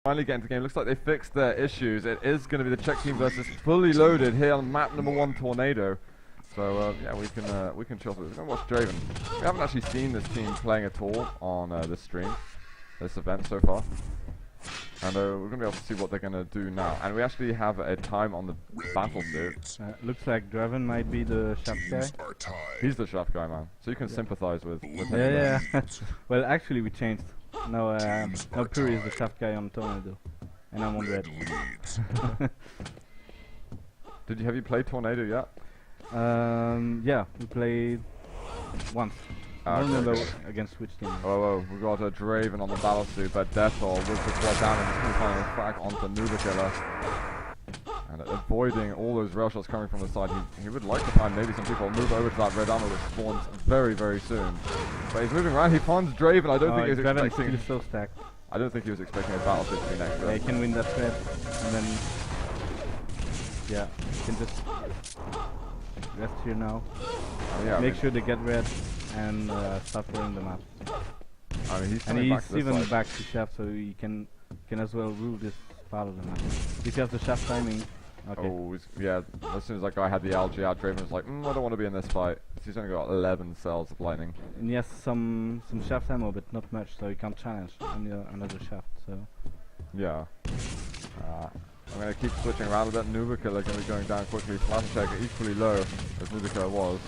Finally getting to the game. Looks like they fixed their issues. It is going to be the Czech team versus fully loaded here on map number 1, Tornado. So yeah, we can chill through this. We're going to watch Draven. We haven't actually seen this team playing at all on this stream, this event so far. And we're going to be able to see what they're going to do now. And we actually have a time on the battle suit. Looks like Draven might be the shaft guy. He's the shaft guy, man. So you can sympathize with him. Yeah. Well, actually we changed. Now Puri is the shaft guy on Tornado. And I'm on red. Have you played Tornado yet? Yeah, we played once. I don't remember against which team. Oh, we got a Draven on the battle suit, but Deathall with the quad damage is going to find a frag onto Nubakiller. And avoiding all those rail shots coming from the side, he would like to find maybe some people move over to that red armor which spawns very, very soon. But he's moving around, he finds Draven. I don't think he was expecting. So stacked. I don't think he was expecting a battle suit to be next. Yeah, he can win that thread, and then yeah, he can just rest here now. Yeah, make sure they get red and start clearing the map. I mean, he's even back to shaft, so he can as well rule this part of the map. If he has the shaft timing. Okay. Oh, yeah. As soon as that guy had the LG out, Draven was like, I don't want to be in this fight. He's only got 11 cells of lightning. And he has some shaft ammo, but not much, so he can't challenge another shaft. So. Yeah. I'm going to keep switching around a bit. Nubakiller going to be going down quickly. Flash equally low as Nubakiller was.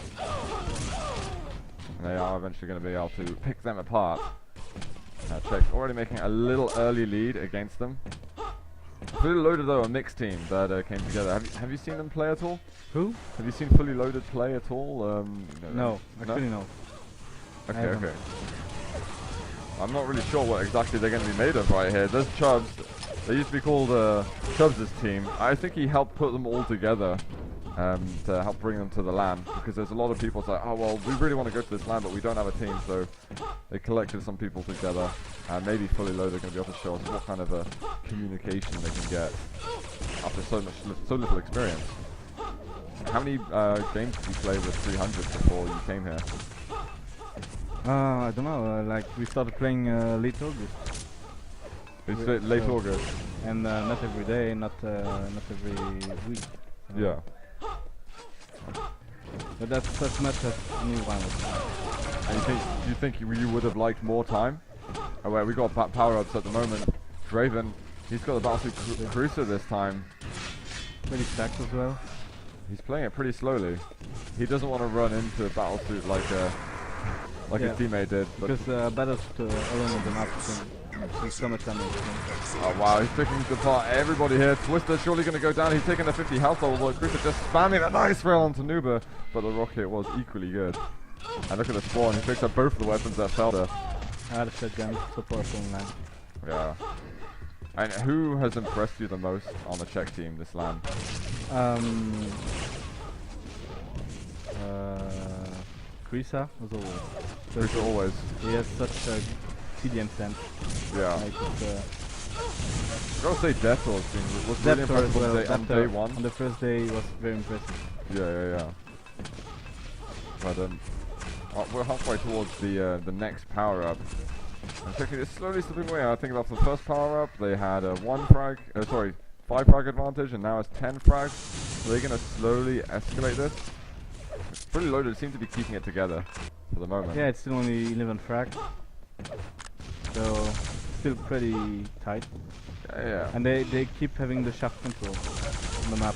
And they are eventually going to be able to pick them apart. Czech already making a little early lead against them. Fully Loaded though, a mixed team that came together. Have you seen them play at all? Who? Have you seen Fully Loaded play at all? No, actually no. Okay. I'm not really sure what exactly they're going to be made of right here. There's Chubbs. They used to be called Chubbs' team. I think he helped put them all together to help bring them to the LAN, because there's a lot of people say, oh well, we really want to go to this LAN, but we don't have a team, so they collected some people together. Maybe Fully Loaded are going to be able to show us what kind of a communication they can get after so little experience. How many games did you play with 300 before you came here? I don't know. Like we started playing late August. It's late August. And not every day, not every week. Yeah. But that's as much as anyone would. And do you think you would have liked more time? Oh wait, we got power-ups at the moment. Draven, he's got the Battlesuit Cruiser this time. Pretty stacked as well. He's playing it pretty slowly. He doesn't want to run into a Battlesuit like his teammate did. Because Battlesuit alone on the map can so much damage. Oh wow, he's picking apart everybody here. Twister surely going to go down. He's taking a 50 health level. Cruiser just spamming a nice rail onto Nuba, but the rocket was equally good. And look at the spawn. He picks up both of the weapons that fell there. The shotgun, so powerful, man. Yeah. And who has impressed you the most on the Czech team this LAN? Krisa, as always. Krisa always. He has such a TDM sense. Yeah. Like I gotta say Deathall was really impressive on day one. On the first day he was very impressive. Yeah. But we're halfway towards the next power up. And technically it's slowly slipping away. I think after the first power up they had a 5 frag advantage, and now it's 10 frags. So they're gonna slowly escalate this. It's pretty loaded. Seem to be keeping it together for the moment. Yeah, it's still only 11 frags. So still pretty tight. Yeah. And they keep having the shaft control on the map.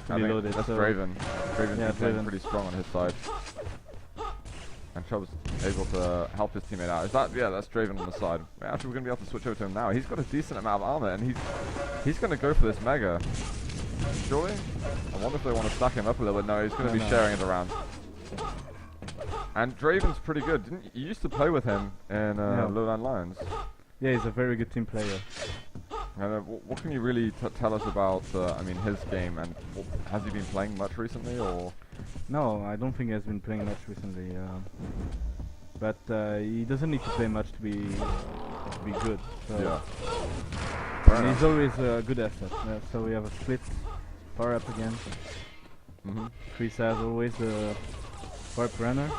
Fully loaded. That's so Draven. Draven's playing pretty strong on his side. And Chubb's able to help his teammate out. That's Draven on the side. Actually, we're going to be able to switch over to him now. He's got a decent amount of armor, and he's going to go for this Mega. Surely? I wonder if they want to stack him up a little bit. No, he's going to be sharing it around. And Draven's pretty good. You used to play with him in Lowland Lions? Yeah, he's a very good team player. And what can you really tell us about, his game, and has he been playing much recently, or? No, I don't think he has been playing much recently. But he doesn't need to play much to be good. So yeah. And he's always a good asset. So we have a split power up again. Chris as always the power up runner.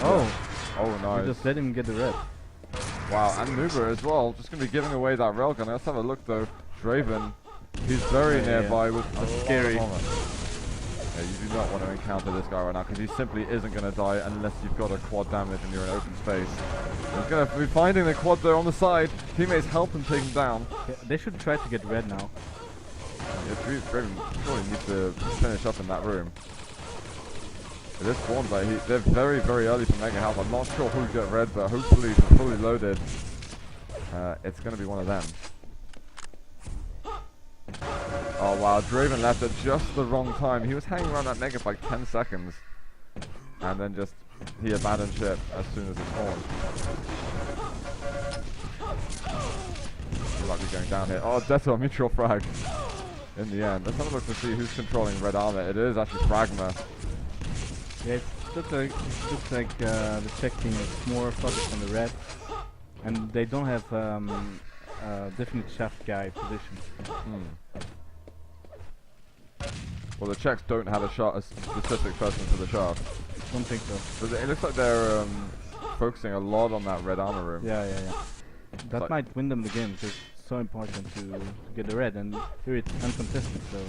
Oh, nice. You just let him get the red. Wow, and Nuber as well, just going to be giving away that railgun. Let's have a look though. Draven, he's very nearby with a scary. Yeah, you do not want to encounter this guy right now because he simply isn't going to die unless you've got a quad damage and you're in open space. He's going to be finding the quad there on the side. Teammates help him take him down. Yeah, they should try to get red now. Yeah, Draven surely needs to finish up in that room. It is spawned, but they're very, very early for Mega Health. I'm not sure who got red, but hopefully for fully loaded, it's going to be one of them. Oh wow, Draven left at just the wrong time. He was hanging around that Mega for like 10 seconds. And then just, he abandoned ship as soon as it spawned. He might be going down here. Oh, Detto, mutual frag. In the end. Let's have a look to see who's controlling red armor. It is actually Fragma. Yeah, it looks like the Czech team is more focused on the red. And they don't have definite shaft guy position. Well, the Czechs don't have a specific person for the shaft. Don't think so. But it looks like they're focusing a lot on that red armor room. Yeah. That like might win them the game because it's so important to get the red, and here it's uncontested. So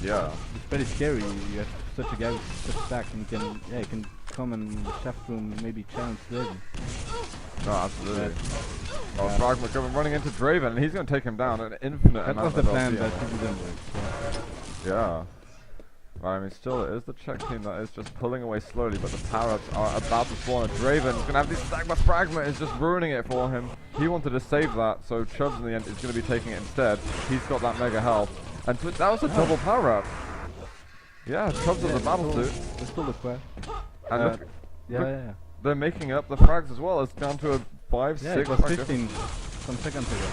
yeah, it's pretty scary. You have such a guy with such a stack, and you can come in the shaft room, maybe challenge Draven. No, absolutely. Oh, Fragma coming running into Draven, and he's going to take him down an infinite amount of That was the plan, LCM. but it didn't work. Yeah. Well, I mean, still, it is the Czech team that is just pulling away slowly, but the power-ups are about to spawn. And Draven is going to have this stack, but Fragma is just ruining it for him. He wanted to save that, so Chubbs in the end is going to be taking it instead. He's got that mega health. And that was a double power-up. Yeah, Chubbs has a battle suit. They still look well. And look, Yeah. they're making up the frags as well. It's down to a 5, 6 it was frag 15 some seconds ago.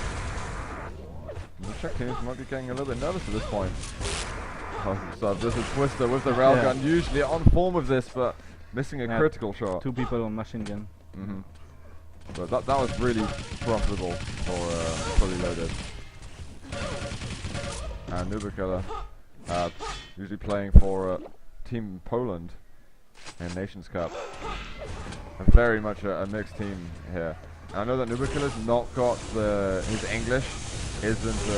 The Czech teams might be getting a little bit nervous at this point. Oh, so this is Twister with the railgun, usually on form of this, but missing a critical shot. 2 people on machine gun. But that was really profitable for fully loaded. And Nubakilla, usually playing for Team Poland in Nations Cup. And very much a mixed team here. And I know that Nubakilla's not got his English isn't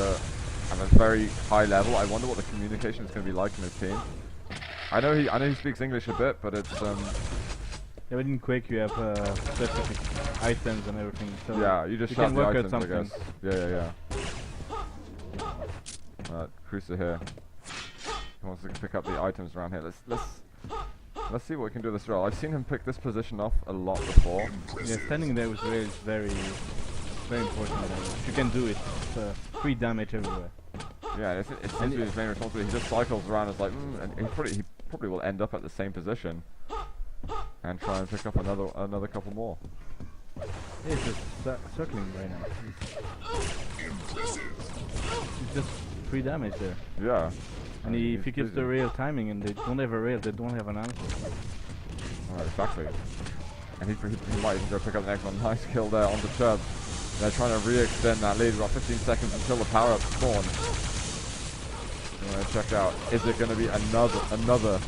at a very high level. I wonder what the communication is going to be like in his team. I know he speaks English a bit, but it's Yeah, but in Quake you have specific items and everything. So yeah, you just shout the work items, out I guess. Yeah. Cruiser here. He wants to pick up the items around here. Let's see what we can do this roll. I've seen him pick this position off a lot before. Yeah, standing there with rail is very important. If you can do it, it's free damage everywhere. Yeah, it seems to be his main responsibility. He just cycles around. It's like, and he probably will end up at the same position and try and pick up another couple more. Yeah, he's just circling right now. It's just free damage there. Yeah. And if he keeps the rail timing and they don't have a rail, they don't have an answer. Oh, exactly. And he might even go pick up the next one. Nice kill there on the Chubb. They're trying to re-extend that lead. We've got 15 seconds until the power-up spawn. You want to check out, is it going to be another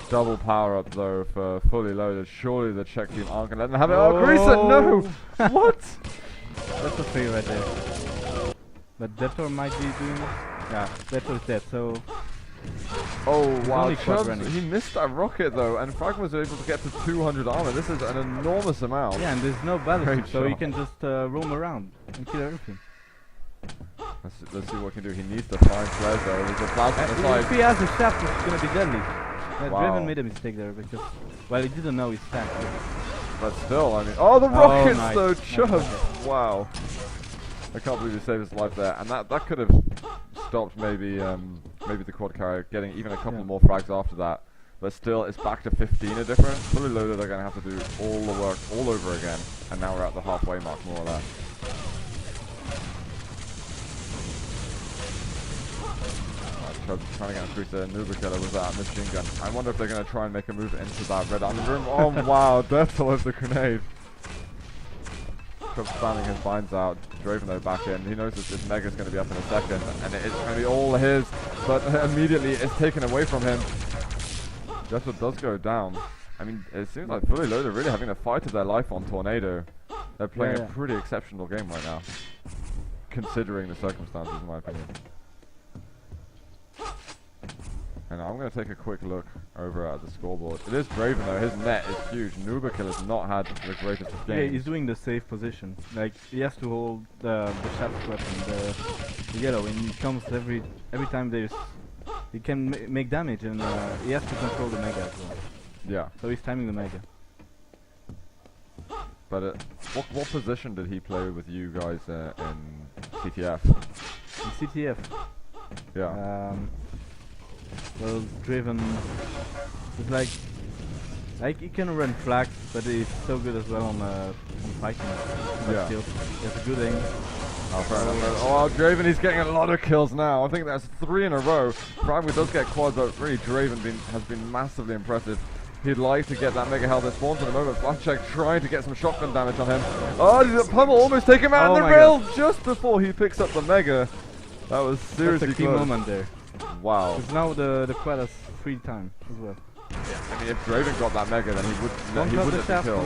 double power-up though for fully loaded? Surely the Czech team aren't going to let them have it. Oh, Greaser, no! What? That's a fail right there. But Detour might be doing it. Yeah, Detour's dead, so... Oh wow, Chubbs, he missed that rocket though, and Fragma was able to get to 200 armor. This is an enormous amount. Yeah, and there's no battlefield, so shot. you can just roam around and kill everything. Let's see what he can do. He needs to find flares though. There's a plasma on the side. If he has a shaft, it's gonna be deadly. Wow. Draven made a mistake there because, well, he didn't know his stack. But still, I mean, oh the rockets nice. though, Nice. Chubb. Wow. I can't believe he saved his life there, and that could have stopped maybe the quad carrier getting even a couple more frags after that. But still, it's back to 15 a difference. Fully loaded are going to have to do all the work all over again, and now we're at the halfway mark more or less. Chubb's trying to get a cruiser. Nubakilla with that machine gun. I wonder if they're going to try and make a move into that red armor room. Oh wow, Death with the grenade. Chubb's spamming his binds out. Draven though back in. He knows that this Mega's going to be up in a second, and it is going to be all his, but immediately it's taken away from him. Death does go down. I mean, it seems like fully loaded really having a fight of their life on Tornado. They're playing a pretty exceptional game right now, considering the circumstances, in my opinion. And I'm going to take a quick look over at the scoreboard. It is Draven though, his net is huge. Nubakill has not had the greatest of games. Yeah, he's doing the safe position. Like, he has to hold the shaft weapon, the yellow, and he comes every time there's... He can make damage, and he has to control the mega as well. Yeah. So he's timing the mega. But what position did he play with you guys in CTF? In CTF? Yeah. Well, Draven is like he can run flags, but he's so good as well on fighting. Yeah. He has a good aim. Oh, fair enough. Oh, Draven, he's getting a lot of kills now. I think that's 3 in a row. Prague does get quads, but really Draven has been massively impressive. He'd like to get that mega health that spawns in a moment. Flash check trying to get some shotgun damage on him. Oh, the pummel almost take him out on the rail just before he picks up the mega. That was seriously That's a key moment there. Wow. Because now the quad has 3 times as well. Yeah, I mean, if Draven got that mega, then he wouldn't have been killed.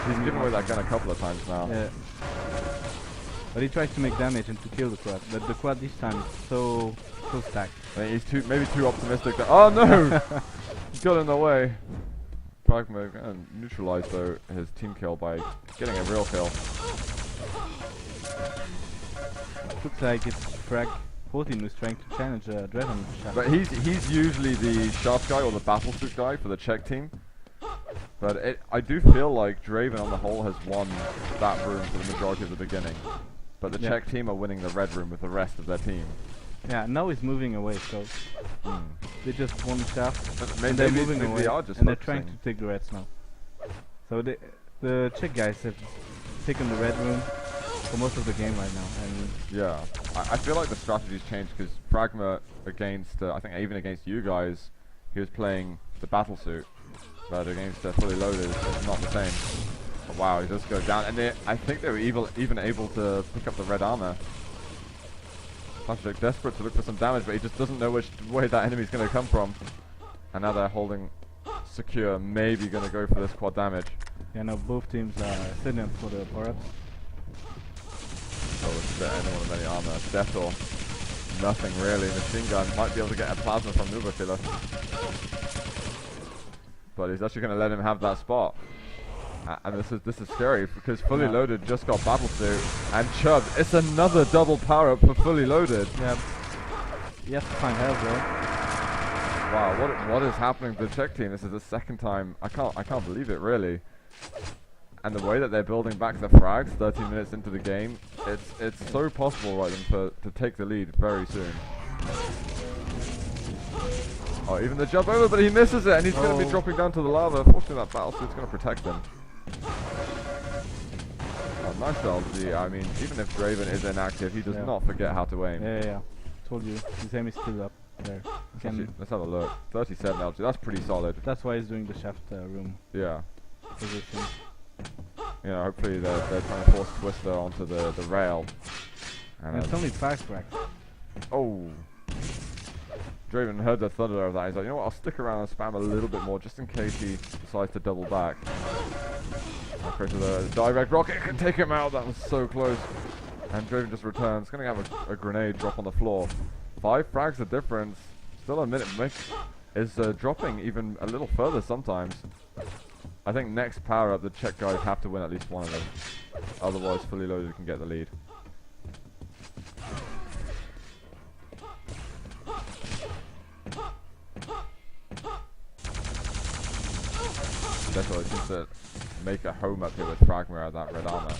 He's given away that gun a couple of times now. Yeah. But he tries to make damage and to kill the quad. But the quad this time is so stacked. I mean, he's maybe too optimistic. Oh no! He got in the way. Pragma neutralized though his team kill by getting a real kill. Looks like it's Frag 14 who's trying to challenge Draven. But he's usually the shaft guy or the battlesuit guy for the Czech team. But I do feel like Draven on the whole has won that room for the majority of the beginning. But the Czech team are winning the red room with the rest of their team. Yeah, now he's moving away, so they just won shaft, and they're moving away, and they're trying to take the reds now. So the Czech guys have taken the red room for most of the game right now. And yeah, I feel like the strategy's changed because Pragma against, I think even against you guys, he was playing the battlesuit, but against fully loaded, it's not the same. But wow, he does go down, and I think they were even able to pick up the red armor. Flashback desperate to look for some damage, but he just doesn't know which way that enemy's going to come from. And now they're holding secure, maybe going to go for this quad damage. Yeah, now both teams are setting up for the power-ups. Oh, it's anyone with any armor. Death or nothing really. Machine gun might be able to get a plasma from Nuba Killer. But he's actually going to let him have that spot. And this is scary because Fully Loaded just got Battlesuit and Chubbs. It's another double power up for Fully Loaded. Yeah. You have to find help though. Wow, what is happening to the Czech team? This is the second time. I can't believe it really. And the way that they're building back the frags 13 minutes into the game, it's so possible right then to take the lead very soon. Oh, even the jump over, but he misses it and he's going to be dropping down to the lava. Fortunately that Battlesuit's going to protect him. Oh, nice LG. I mean, even if Draven is inactive, he does not forget how to aim. Yeah. Told you, his aim is still up there. Let's have a look. 37 LG, that's pretty solid. That's why he's doing the shaft room position. You know, hopefully they're trying to force Twister onto the rail. And it's only 5 frags. Oh. Draven heard the thunder of that. He's like, you know what, I'll stick around and spam a little bit more just in case he decides to double back. Okay, so the direct rocket can take him out. That was so close. And Draven just returns. Going to have a grenade drop on the floor. 5 frags the difference. Still a minute. Mick is dropping even a little further sometimes. I think next power up, the Czech guys have to win at least one of them. Otherwise, Fully Loaded can get the lead. Definitely seems to make a home up here with Fragma at that red armor.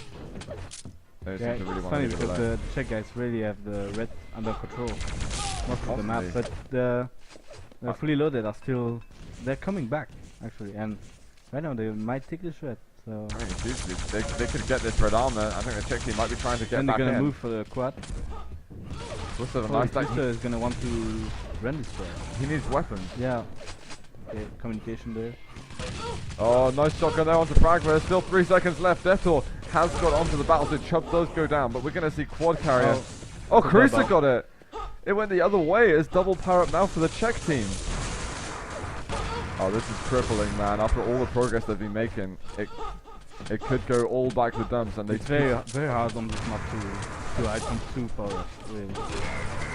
They seem to really it's funny because the Czech guys really have the red under control most of the map, but the Fully Loaded are still, they're coming back actually, and right now they might take this red. So I mean, they could get this red armor. I think the Czech team might be trying to get back in. And they're gonna move for the quad. Twister is gonna want to run this red. He needs weapons. Yeah. Okay, communication there. Oh, nice shotgun there onto Fragma. There's still 3 seconds left. Deathor has got onto the battlefield. Chubb does go down, but we're going to see quad carrier. Oh, Cruiser got it. It went the other way. It's double power up now for the Czech team. Oh, this is crippling, man. After all the progress they've been making, it could go all back to the dumps, and it's very hard on this map to item 2 power, really.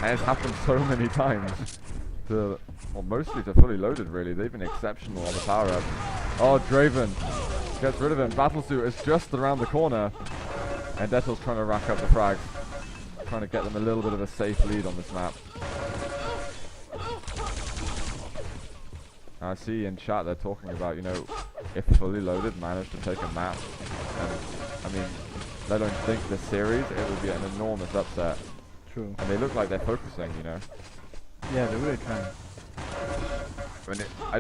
And it's happened so many times. Well, mostly to fully loaded, really. They've been exceptional on the power up. Oh, Draven gets rid of him. Battlesuit is just around the corner, and Dettel's trying to rack up the frags, trying to get them a little bit of a safe lead on this map. I see in chat they're talking about, you know, if fully loaded managed to take a map, and I mean, they don't think the series, it would be an enormous upset. True. And they look like they're focusing, you know. Yeah, they're really trying. I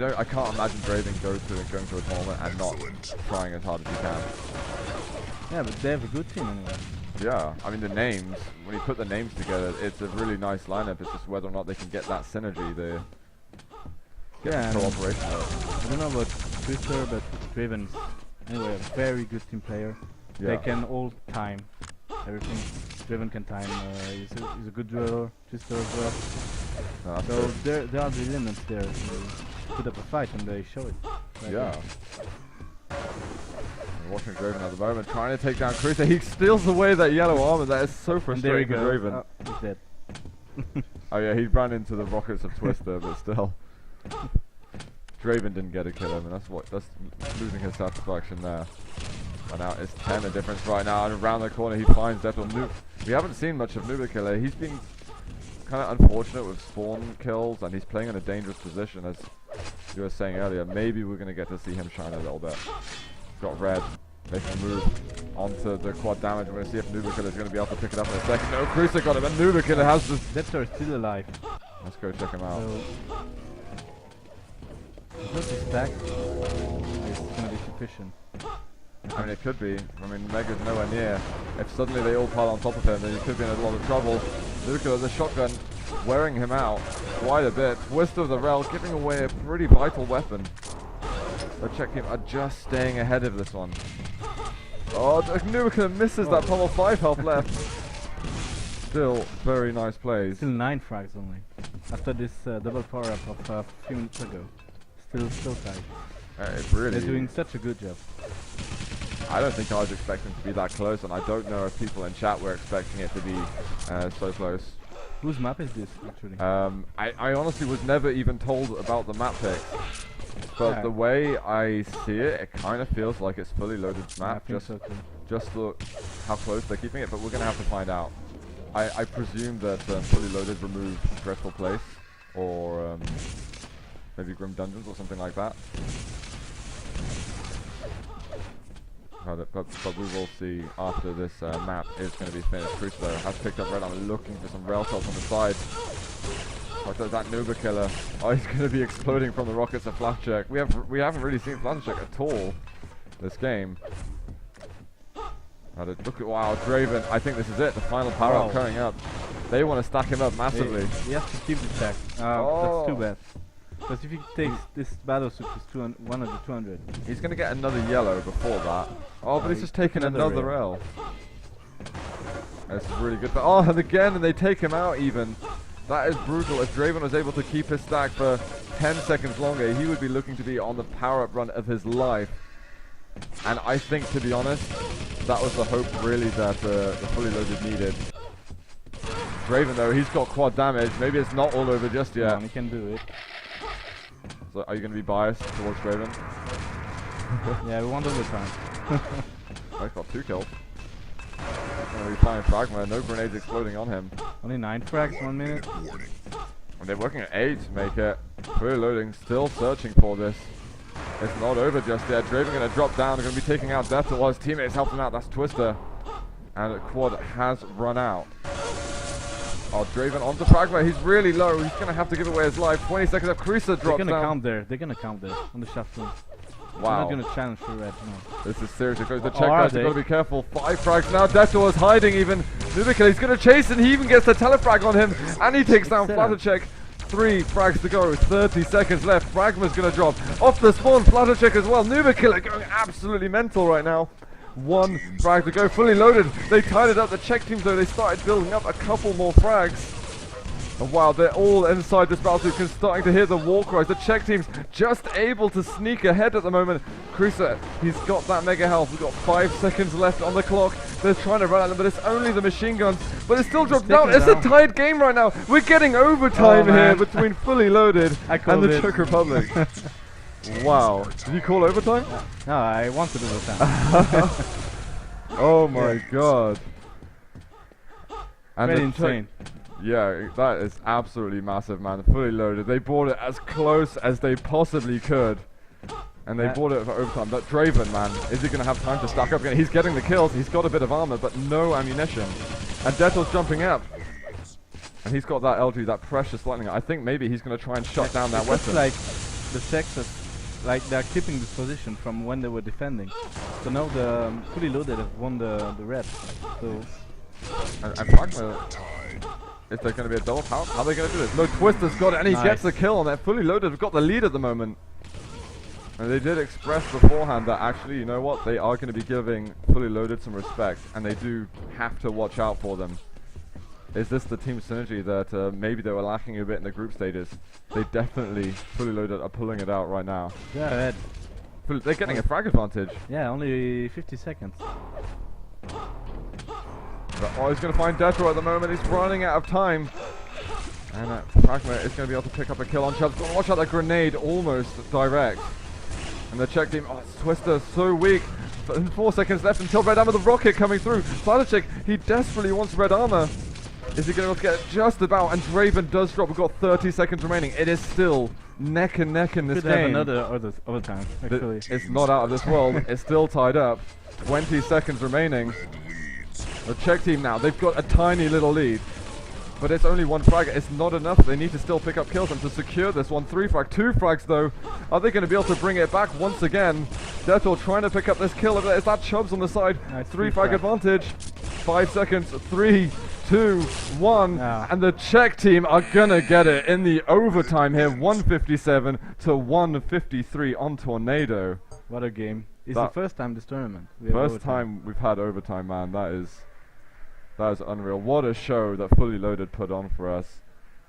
mean, I can't imagine Draven going to a tournament and not trying as hard as he can. Yeah, but they have a good team anyway. Yeah, I mean the names, when you put the names together, it's a really nice lineup. It's just whether or not they can get that synergy, the cooperation. I don't know about Twister, but Draven's anyway a very good team player. Yeah. They can all time everything. Draven can time. He's a good driller. Twister as well. No, so there are the elements there to put up a fight, and they show it. Right. Yeah. We're watching Draven at the moment, trying to take down Cruiser. He steals away that yellow armor. That is so frustrating for Draven. He's dead. Oh yeah, he ran into the rockets of Twister, but still. Draven didn't get a kill him, and that's losing his satisfaction there. And now it's 10 the difference right now, and around the corner he finds Dettel. We haven't seen much of Nuba Killer. He's been kind of unfortunate with spawn kills, and he's playing in a dangerous position, as you were saying earlier. Maybe we're going to get to see him shine a little bit. Got red, making a move onto the quad damage. We're going to see if Nuba Killer is going to be able to pick it up in a second. No, Cruiser got him, and Nuba Killer has this. Dettel is still alive. Let's go check him out. Just a stack. It's going to be sufficient. I mean, it could be. I mean, Mega's nowhere near. If suddenly they all pile on top of him, then he could be in a lot of trouble. Luca with the shotgun, wearing him out quite a bit. Twist of the Rel, giving away a pretty vital weapon. The check team are just staying ahead of this one. Oh, Nuka misses that pummel, 5 health left. Still very nice plays. Still 9 frags only. After this double power up of a few minutes ago. Still tight. Really, they're doing such a good job. I don't think I was expecting to be that close, and I don't know if people in chat were expecting it to be so close. Whose map is this, actually? I honestly was never even told about the map pick. But the way I see it, it kind of feels like it's fully loaded map. Just look how close they're keeping it, but we're going to have to find out. I presume that fully loaded removed Dreadful Place, or maybe Grim Dungeons or something like that. But we will see after this map is going to be finished. Crucible has picked up red. I'm looking for some rail shots on the side. What does that Nuba Killer? Oh, he's going to be exploding from the rockets of Flashcheck. We haven't really seen Flashcheck at all this game. Look at Draven. I think this is it. The final power up coming up. They want to stack him up massively. He has to keep the stack. That's too bad. Because if he takes this battle suit, is 200. He's going to get another yellow before that. Oh, but he's just taken another L. That's really good. Oh, and again, and they take him out even. That is brutal. If Draven was able to keep his stack for 10 seconds longer, he would be looking to be on the power-up run of his life. And I think, to be honest, that was the hope, really, that the fully loaded needed. Draven, though, he's got quad damage. Maybe it's not all over just yet. He can do it. So are you going to be biased towards Draven? Yeah, we want overtime. Oh, he's got 2 kills. He's going to be flying Fragma. No grenades exploding on him. Only 9 frags, 1 minute. And they're working at 8 to make it. Fully loading, still searching for this. It's not over just yet. Draven going to drop down. They're going to be taking out Death while his teammates help him out. That's Twister. And quad has run out. Oh, Draven onto Pragma. He's really low. He's going to have to give away his life. 20 seconds of Cruiser drops down. They're going to count there. They're going to count there on the shaft room. Wow. They're not going to challenge for red, no. This is seriously close. The check guys have got to be careful. 5 frags now. Deathor is hiding even. Nubica, he's going to chase and he even gets the telefrag on him. And he takes down Flattercheck. 3 frags to go. 30 seconds left. Pragma's going to drop off the spawn. Flattercheck as well. Nubica going absolutely mental right now. 1 frag to go. Fully loaded. They tied it up. The check teams, though, they started building up a couple more frags. And wow, they're all inside this battlefield, and starting to hear the war cries. The Czech team's just able to sneak ahead at the moment. Krisa, he's got that mega health. We've got 5 seconds left on the clock. They're trying to run at them, but it's only the machine guns. But it's still dropped down. It's a tied game right now. We're getting overtime here between Fully Loaded and the Czech Republic. Wow. Did you call overtime? No, I wanted overtime. Oh my god. And Very insane. Yeah, that is absolutely massive, man. Fully Loaded. They brought it as close as they possibly could. And they brought it for overtime. But Draven, man, is he going to have time to stack up again? He's getting the kills. He's got a bit of armor, but no ammunition. And Dettel's jumping up. And he's got that LG, that precious lightning. I think maybe he's going to try and shut down that weapon. It's like the Czechs, like they're keeping this position from when they were defending. So now the Fully Loaded have won the red. So and Pragma, is there going to be a double? How are they going to do this? No, Twister's got it, and he gets the kill on that. Fully Loaded have got the lead at the moment. And they did express beforehand that actually, you know what, they are going to be giving Fully Loaded some respect, and they do have to watch out for them. Is this the team synergy that maybe they were lacking a bit in the group stages? They definitely, Fully Loaded, are pulling it out right now. yeah, They're getting a frag advantage. yeah, only 50 seconds. But, oh, he's going to find Detro at the moment. He's running out of time. And Pragma is going to be able to pick up a kill on Chubbs. But watch out, that grenade almost direct. And the Czech team, Twister so weak. 4 seconds left until Red Armor, the rocket coming through. Sladacek, he desperately wants Red Armor. Is he going to be able to get it just about? And Draven does drop. We've got 30 seconds remaining. It is still neck and neck in this Could have game. another overtime, actually. It's not out of this world. It's still tied up. 20 seconds remaining. The Czech team now, they've got a tiny little lead. But it's only 1 frag. It's not enough. They need to still pick up kills and to secure this one. 3 frag, 2 frags though. Are they going to be able to bring it back once again? Dettel trying to pick up this kill. Is that Chubbs on the side? 3 frag advantage. 5 seconds. 3, 2, 1. And the Czech team are going to get it in the overtime here. 157 to 153 on Tornado. What a game. It's the first time this tournament. First time we've had overtime, man. That is unreal. What a show that Fully Loaded put on for us.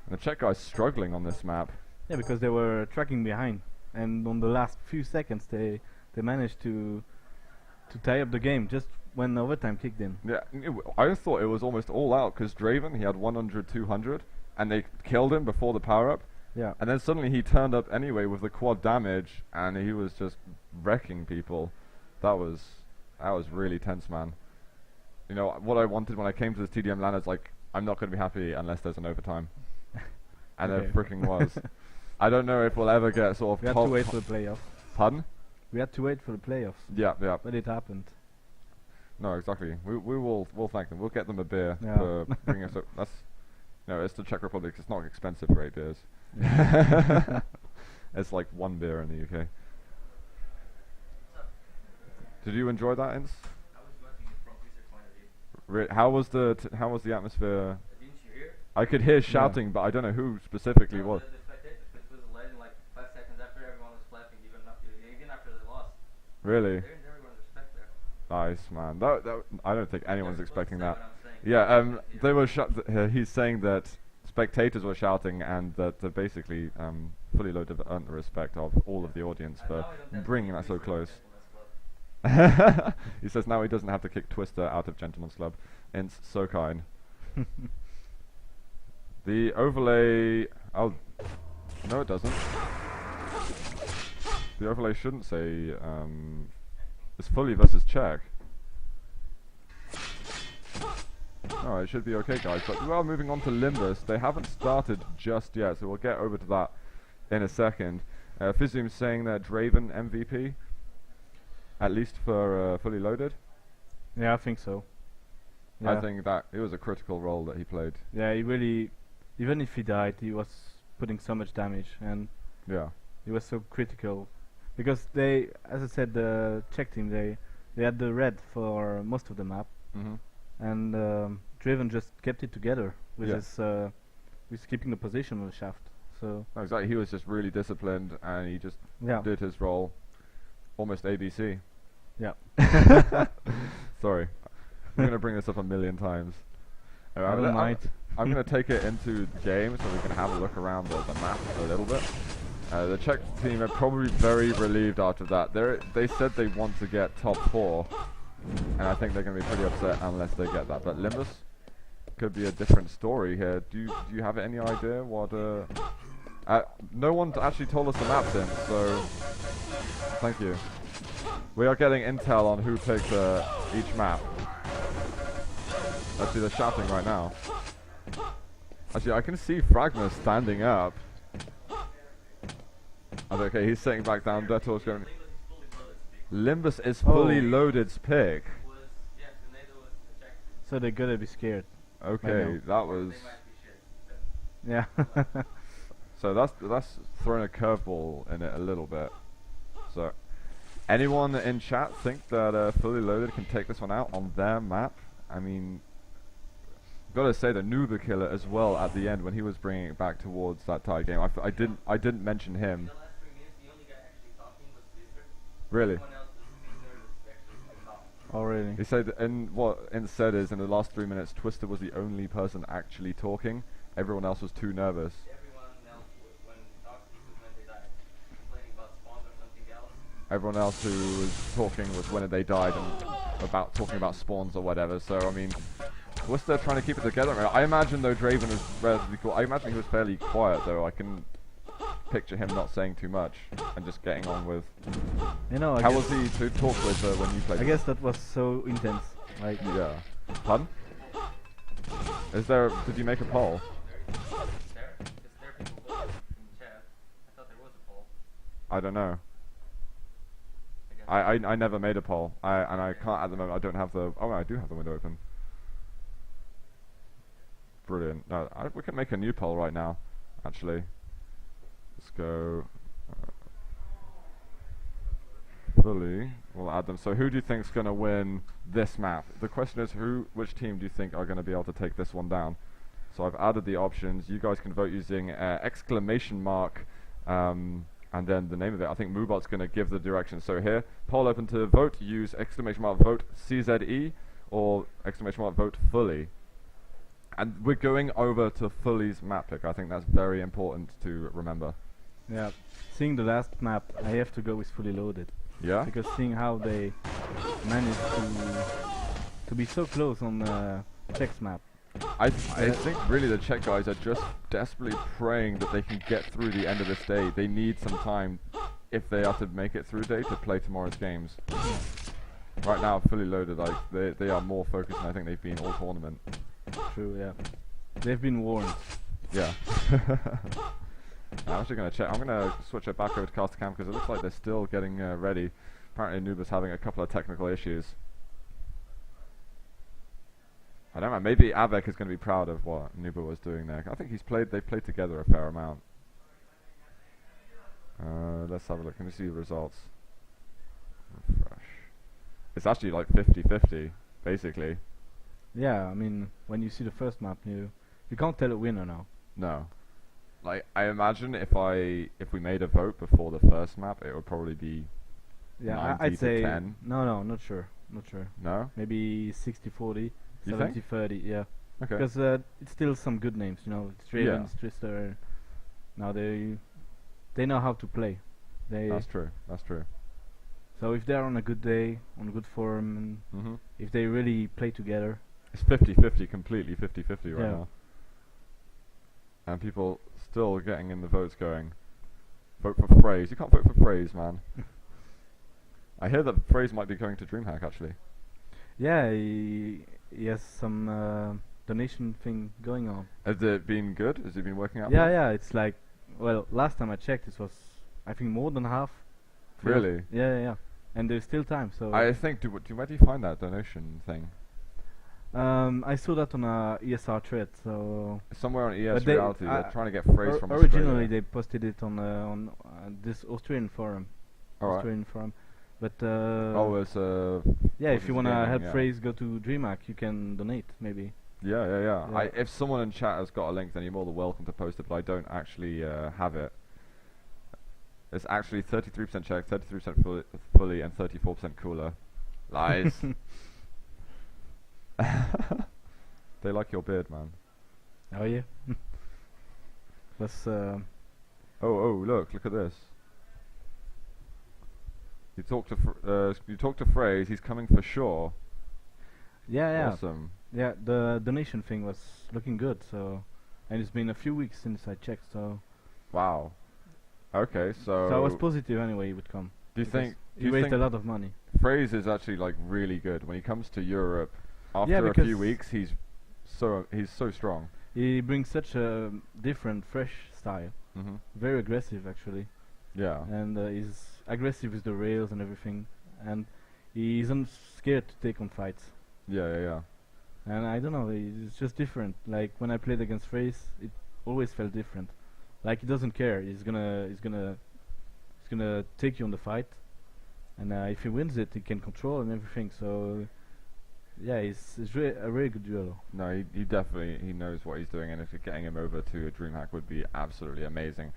And the Czech guys struggling on this map. Yeah, because they were tracking behind, and on the last few seconds they managed to tie up the game just when overtime kicked in. Yeah, I thought it was almost all out because Draven, he had 100, 200, and they killed him before the power up. Yeah. And then suddenly he turned up anyway with the quad damage, and he was just wrecking people. That was really tense, man. You know, what I wanted when I came to this TDM LAN is like, I'm not going to be happy unless there's an overtime. And there freaking was. I don't know if we'll ever get sort of We had to wait for the playoffs. Pardon? We had to wait for the playoffs. Yeah. But it happened. No, exactly. We'll thank them. We'll get them a beer for bringing us up. That's, it's the Czech Republic. It's not expensive for 8 beers. It's like 1 beer in the UK. Did you enjoy that, Ince? I was watching it from research point of view. How was the atmosphere? Didn't you hear? I could hear shouting, but I don't know who specifically was. The spectators, because it was lighting like 5 seconds after everyone was clapping, even after they lost. Really? Everyone's respect there. Nice, man. I don't think anyone's expecting that. Yeah, They were he's saying that spectators were shouting and that basically Fully Loaded earned the respect of all of the audience for bringing that so close. He says now he doesn't have to kick Twister out of Gentleman's Club. It's so kind. The overlay... Oh, no it doesn't. The overlay shouldn't say... it's Fully versus Czech. Oh, it should be okay, guys. But we are moving on to Limbus. They haven't started just yet, so we'll get over to that in a second. Fizzoom's saying that Draven MVP. At least for Fully Loaded? Yeah, I think so. Yeah. I think that it was a critical role that he played. Yeah, he really, even if he died, he was putting so much damage, and yeah, he was so critical. Because they, as I said, the Czech team, they had the red for most of the map, and Draven just kept it together with with keeping the position of the shaft. So no, exactly, he was just really disciplined, and he just did his role. Almost ABC. Yeah. Sorry. I'm going to bring this up a million times. I don't mind. I'm gonna take it into the game so we can have a look around the map a little bit. The Czech team are probably very relieved after that. They said they want to get top 4, and I think they're gonna be pretty upset unless they get that. But Limbus could be a different story here. Do you have any idea what? No one actually told us the map in, so thank you. We are getting intel on who picked each map. Actually, they're shouting right now. Actually, I can see Fragma standing up. Okay, he's sitting back down. Detour's going. Limbus is fully loaded's pick. So they're gonna be scared. Okay, that was. Yeah. So that's throwing a curveball in it a little bit. So, anyone in chat think that Fully Loaded can take this one out on their map? I mean, gotta say the Nuba Killer as well at the end when he was bringing it back towards that tie game. I didn't mention him. Really? Oh really? He said, and what instead is in the last 3 minutes, Twister was the only person actually talking. Everyone else was too nervous. Everyone else who was talking was when they died and talking about spawns or whatever. So I mean, Twister trying to keep it together. I imagine though Draven is relatively cool. I imagine he was fairly quiet though. I can picture him not saying too much and just getting on with. You know, how was he to talk with when you played? I guess that was so intense. Like yeah. Pardon? Is there? Did you make a poll? I don't know. I never made a poll. And I can't at the moment. I don't have the. Oh, I do have the window open. Brilliant. No, we can make a new poll right now. Actually, let's go. Fully. We'll add them. So who do you think's gonna win this map? The question is which team do you think are gonna be able to take this one down? So I've added the options. You guys can vote using exclamation mark. And then the name of it. I think Moobot's going to give the direction. So here, poll open to vote. Use exclamation mark vote CZE or exclamation mark vote Fully. And we're going over to Fully's map pick. I think that's very important to remember. Yeah, seeing the last map, I have to go with Fully Loaded. Yeah. Because seeing how they managed to be so close on the Czech's map. I think really the Czech guys are just desperately praying that they can get through the end of this day. They need some time, if they are to make it through day, to play tomorrow's games. Right now, Fully Loaded, like they are more focused than I think they've been all tournament. True, yeah. They've been warned. Yeah. I'm actually going to check. I'm going to switch it back over to Caster Cam because it looks like they're still getting ready. Apparently Nuba's having a couple of technical issues. I don't know, maybe Avec is going to be proud of what Nuba was doing there. I think they've played together a fair amount. Let's have a look. Can you see the results? Refresh. It's actually like 50-50, basically. Yeah, I mean, when you see the first map, you can't tell a winner now. No. Like, I imagine if we made a vote before the first map, it would probably be I'd say 10. No, not sure. No? Maybe 60-40. You 70-30, yeah. Okay. Because it's still some good names, you know. It's Draven, it's Twister. Now they know how to play. That's true. So if they're on a good day, on good form, and if they really play together, it's 50-50, completely 50-50 right now. And people still getting in the votes going. Vote for Phrase. You can't vote for Phrase, man. I hear that Phrase might be going to DreamHack actually. Yeah, he has some donation thing going on. Has it been good? Has it been working out? Yeah, it's like, well, last time I checked, it was, I think, more than half. Really? Yeah. And there's still time, so. I think, where do you find that donation thing? I saw that on a ESR thread, so. Somewhere on ES Reality, they're trying to get Phrase from originally Australia. they posted it on this Australian forum. Alright. But it's yeah, if you wanna help yeah. Phrase go to DreamHack, you can donate maybe. Yeah. If someone in chat has got a link, then you're more than welcome to post it. But I don't actually have it. It's actually 33% Czech, 33% fully, and 34% cooler. Lies. They like your beard, man. Oh yeah. Was Oh, look at this. You talk to Phrase. He's coming for sure. yeah. Awesome. Yeah, the donation thing was looking good, so, and it's been a few weeks since I checked, so. Wow. Okay, so. So I was positive anyway he would come. Do you think? He raised a lot of money. Phrase is actually like really good when he comes to Europe. After Yeah, a because few weeks, he's so strong. he brings such a different, fresh style. Mhm. Very aggressive actually, Yeah. and he's aggressive with the rails and everything, and he isn't scared to take on fights. Yeah. And I don't know, it's just different. Like when I played against Phrase, it always felt different. Like he doesn't care. He's gonna take you on the fight, and if he wins it, he can control and everything. So yeah, it's a very good duel. No, he definitely knows what he's doing, and if you're getting him over to a DreamHack would be absolutely amazing.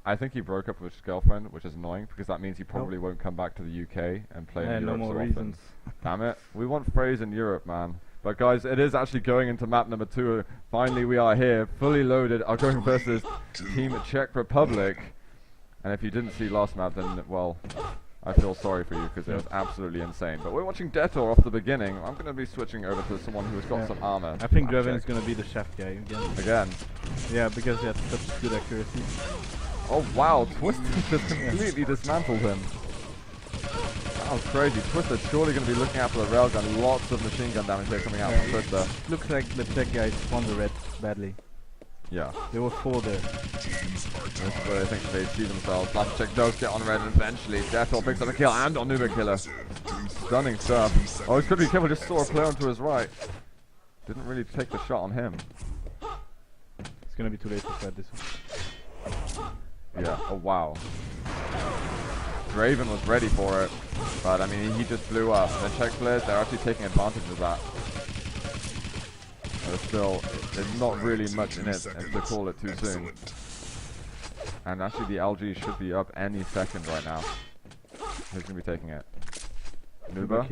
I think he broke up with his girlfriend, which is annoying because that means he probably won't come back to the UK and play in No Europe more so often. reasons. Damn it, we want Phrase in Europe, man. But guys, it is actually going into map number 2. Finally, we are here, fully loaded. Are going versus Team Czech Republic. And if you didn't see last map, then well, I feel sorry for you because it was absolutely insane. But we're watching Detour off the beginning. I'm going to be switching over to someone who's got some armor. I think Draven is going to be the shaft guy again. Again. Yeah, because he had such good accuracy. Oh wow, Twister just completely dismantled him. That was crazy. Twister's surely going to be looking out for the railgun. Lots of machine gun damage there coming out from Twister. Looks like the Czech guys spawned the red badly. Yeah. There were 4 there. This is where they think they see themselves. Last check does get on red and eventually Detour picks up a kill and on Nuba Killer. Stunning stuff. Oh, he could be careful, just saw a player onto his right. Didn't really take the shot on him. It's gonna be too late to start this one. Yeah, oh wow. Draven was ready for it, but I mean he just blew up. And the Czech players, they're actually taking advantage of that. But still, there's not really much in it to call it too soon. And actually the LG should be up any second right now. Who's going to be taking it? Nuba?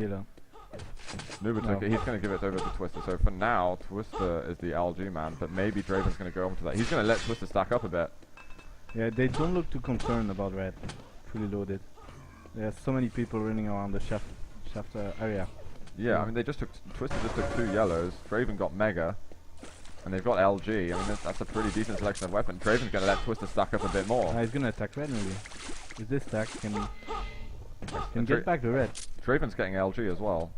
Nuba took it. He's going to give it over to Twister. So for now, Twister is the LG man, but maybe Draven's going to go over to that. He's going to let Twister stack up a bit. Yeah, they don't look too concerned about red. Fully loaded. There's so many people running around the shaft area. Yeah, I mean Twister just took 2 yellows. Draven got Mega, and they've got LG. I mean that's a pretty decent selection of weapons. Draven's going to let Twister stack up a bit more. He's going to attack red maybe. With this stack can get back the red. Draven's getting LG as well.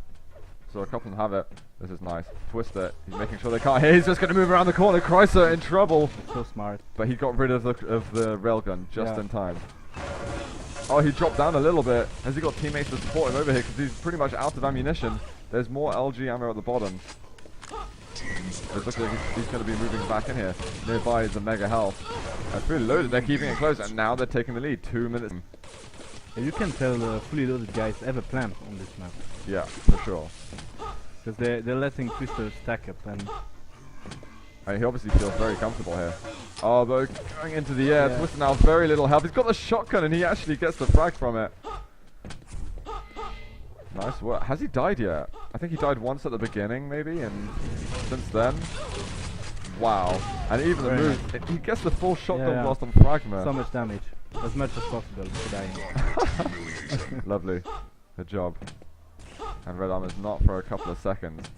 So a couple of them have it. This is nice. Twister, he's making sure they can't hit. He's just going to move around the corner. Chrysler in trouble. So smart. But he got rid of the railgun just in time. Oh, he dropped down a little bit. Has he got teammates to support him over here? Because he's pretty much out of ammunition. There's more LG ammo at the bottom. It looks like he's going to be moving back in here. Nearby is the Mega Health. That's fully loaded. They're keeping it close. And now they're taking the lead. 2 minutes. Yeah, you can tell the fully loaded guys have a plan on this map. Yeah, for sure. Because they're letting Twister stack up and... He obviously feels very comfortable here. Oh, but going into the air. Twister now very little health. He's got the shotgun and he actually gets the frag from it. Nice work. Has he died yet? I think he died once at the beginning, maybe, and since then... Wow. And even the move, he gets the full shotgun blast on Fragma. So much damage. As much as possible for dying. Lovely. Good job. And Red Armor's not for a couple of seconds.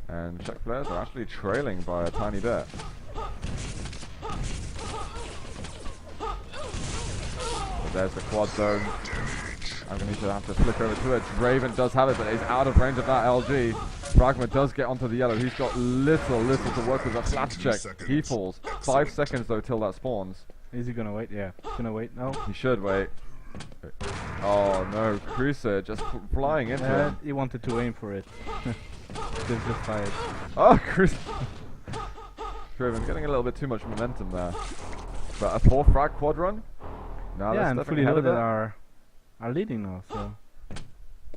And Czech players are actually trailing by a tiny bit. But there's the quad zone. I'm going to have to flick over to it. Draven does have it, but he's out of range of that LG. Fragma does get onto the yellow. He's got little to work with. A flat check. He falls. 5 seconds though till that spawns. Is he gonna wait? Yeah. He's gonna wait now. He should wait. Oh no, Cruiser just flying into him. He wanted to aim for it. Just fired. Oh, Cruiser. Draven getting a little bit too much momentum there. But a 4 frag quad run? No, yeah, and fully loaded are leading now, so...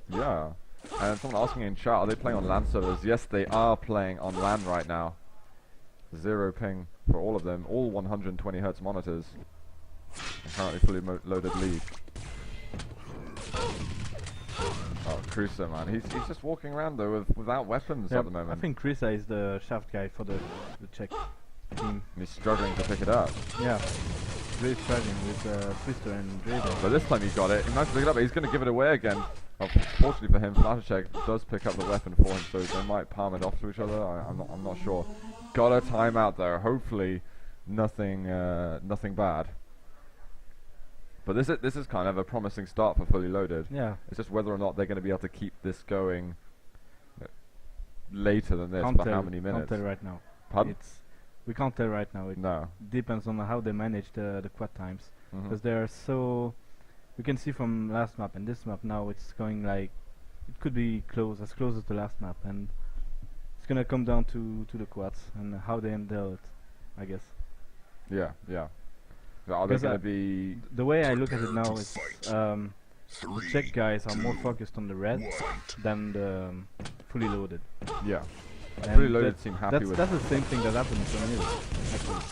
Yeah. And someone asking in chat, are they playing on LAN servers? Yes, they are playing on LAN right now. 0 ping for all of them, all 120 Hz monitors. And currently fully loaded lead. Oh, Cruiser, man. He's just walking around though without weapons Yeah, at the moment. I think Krisa is the shaft guy for the Czech team. And he's struggling to pick it up. Yeah, really struggling with Twister and Draven. But this time he got it. He managed to pick it up, but he's going to give it away again. Fortunately for him, Flattercheck does pick up the weapon for him, so they might palm it off to each other. I'm not sure. Got a timeout there. Hopefully, nothing bad. But this is kind of a promising start for Fully Loaded. Yeah. It's just whether or not they're going to be able to keep this going later than this Can't for tell, how many minutes. Can't tell right now. Pardon? We can't tell right now. It No. depends on how they manage the quad times, Mhm. because they are so. We can see from last map and this map now it's going like it could be as close as the last map, and it's gonna come down to the quads and how they handle it, I guess. Yeah, yeah. So are they Because going to be? The way I look at it now is the Czech guys are more focused on the red than the Fully Loaded. Yeah. And Fully Loaded seem happy that's with. that's the same thing that happened to me, actually.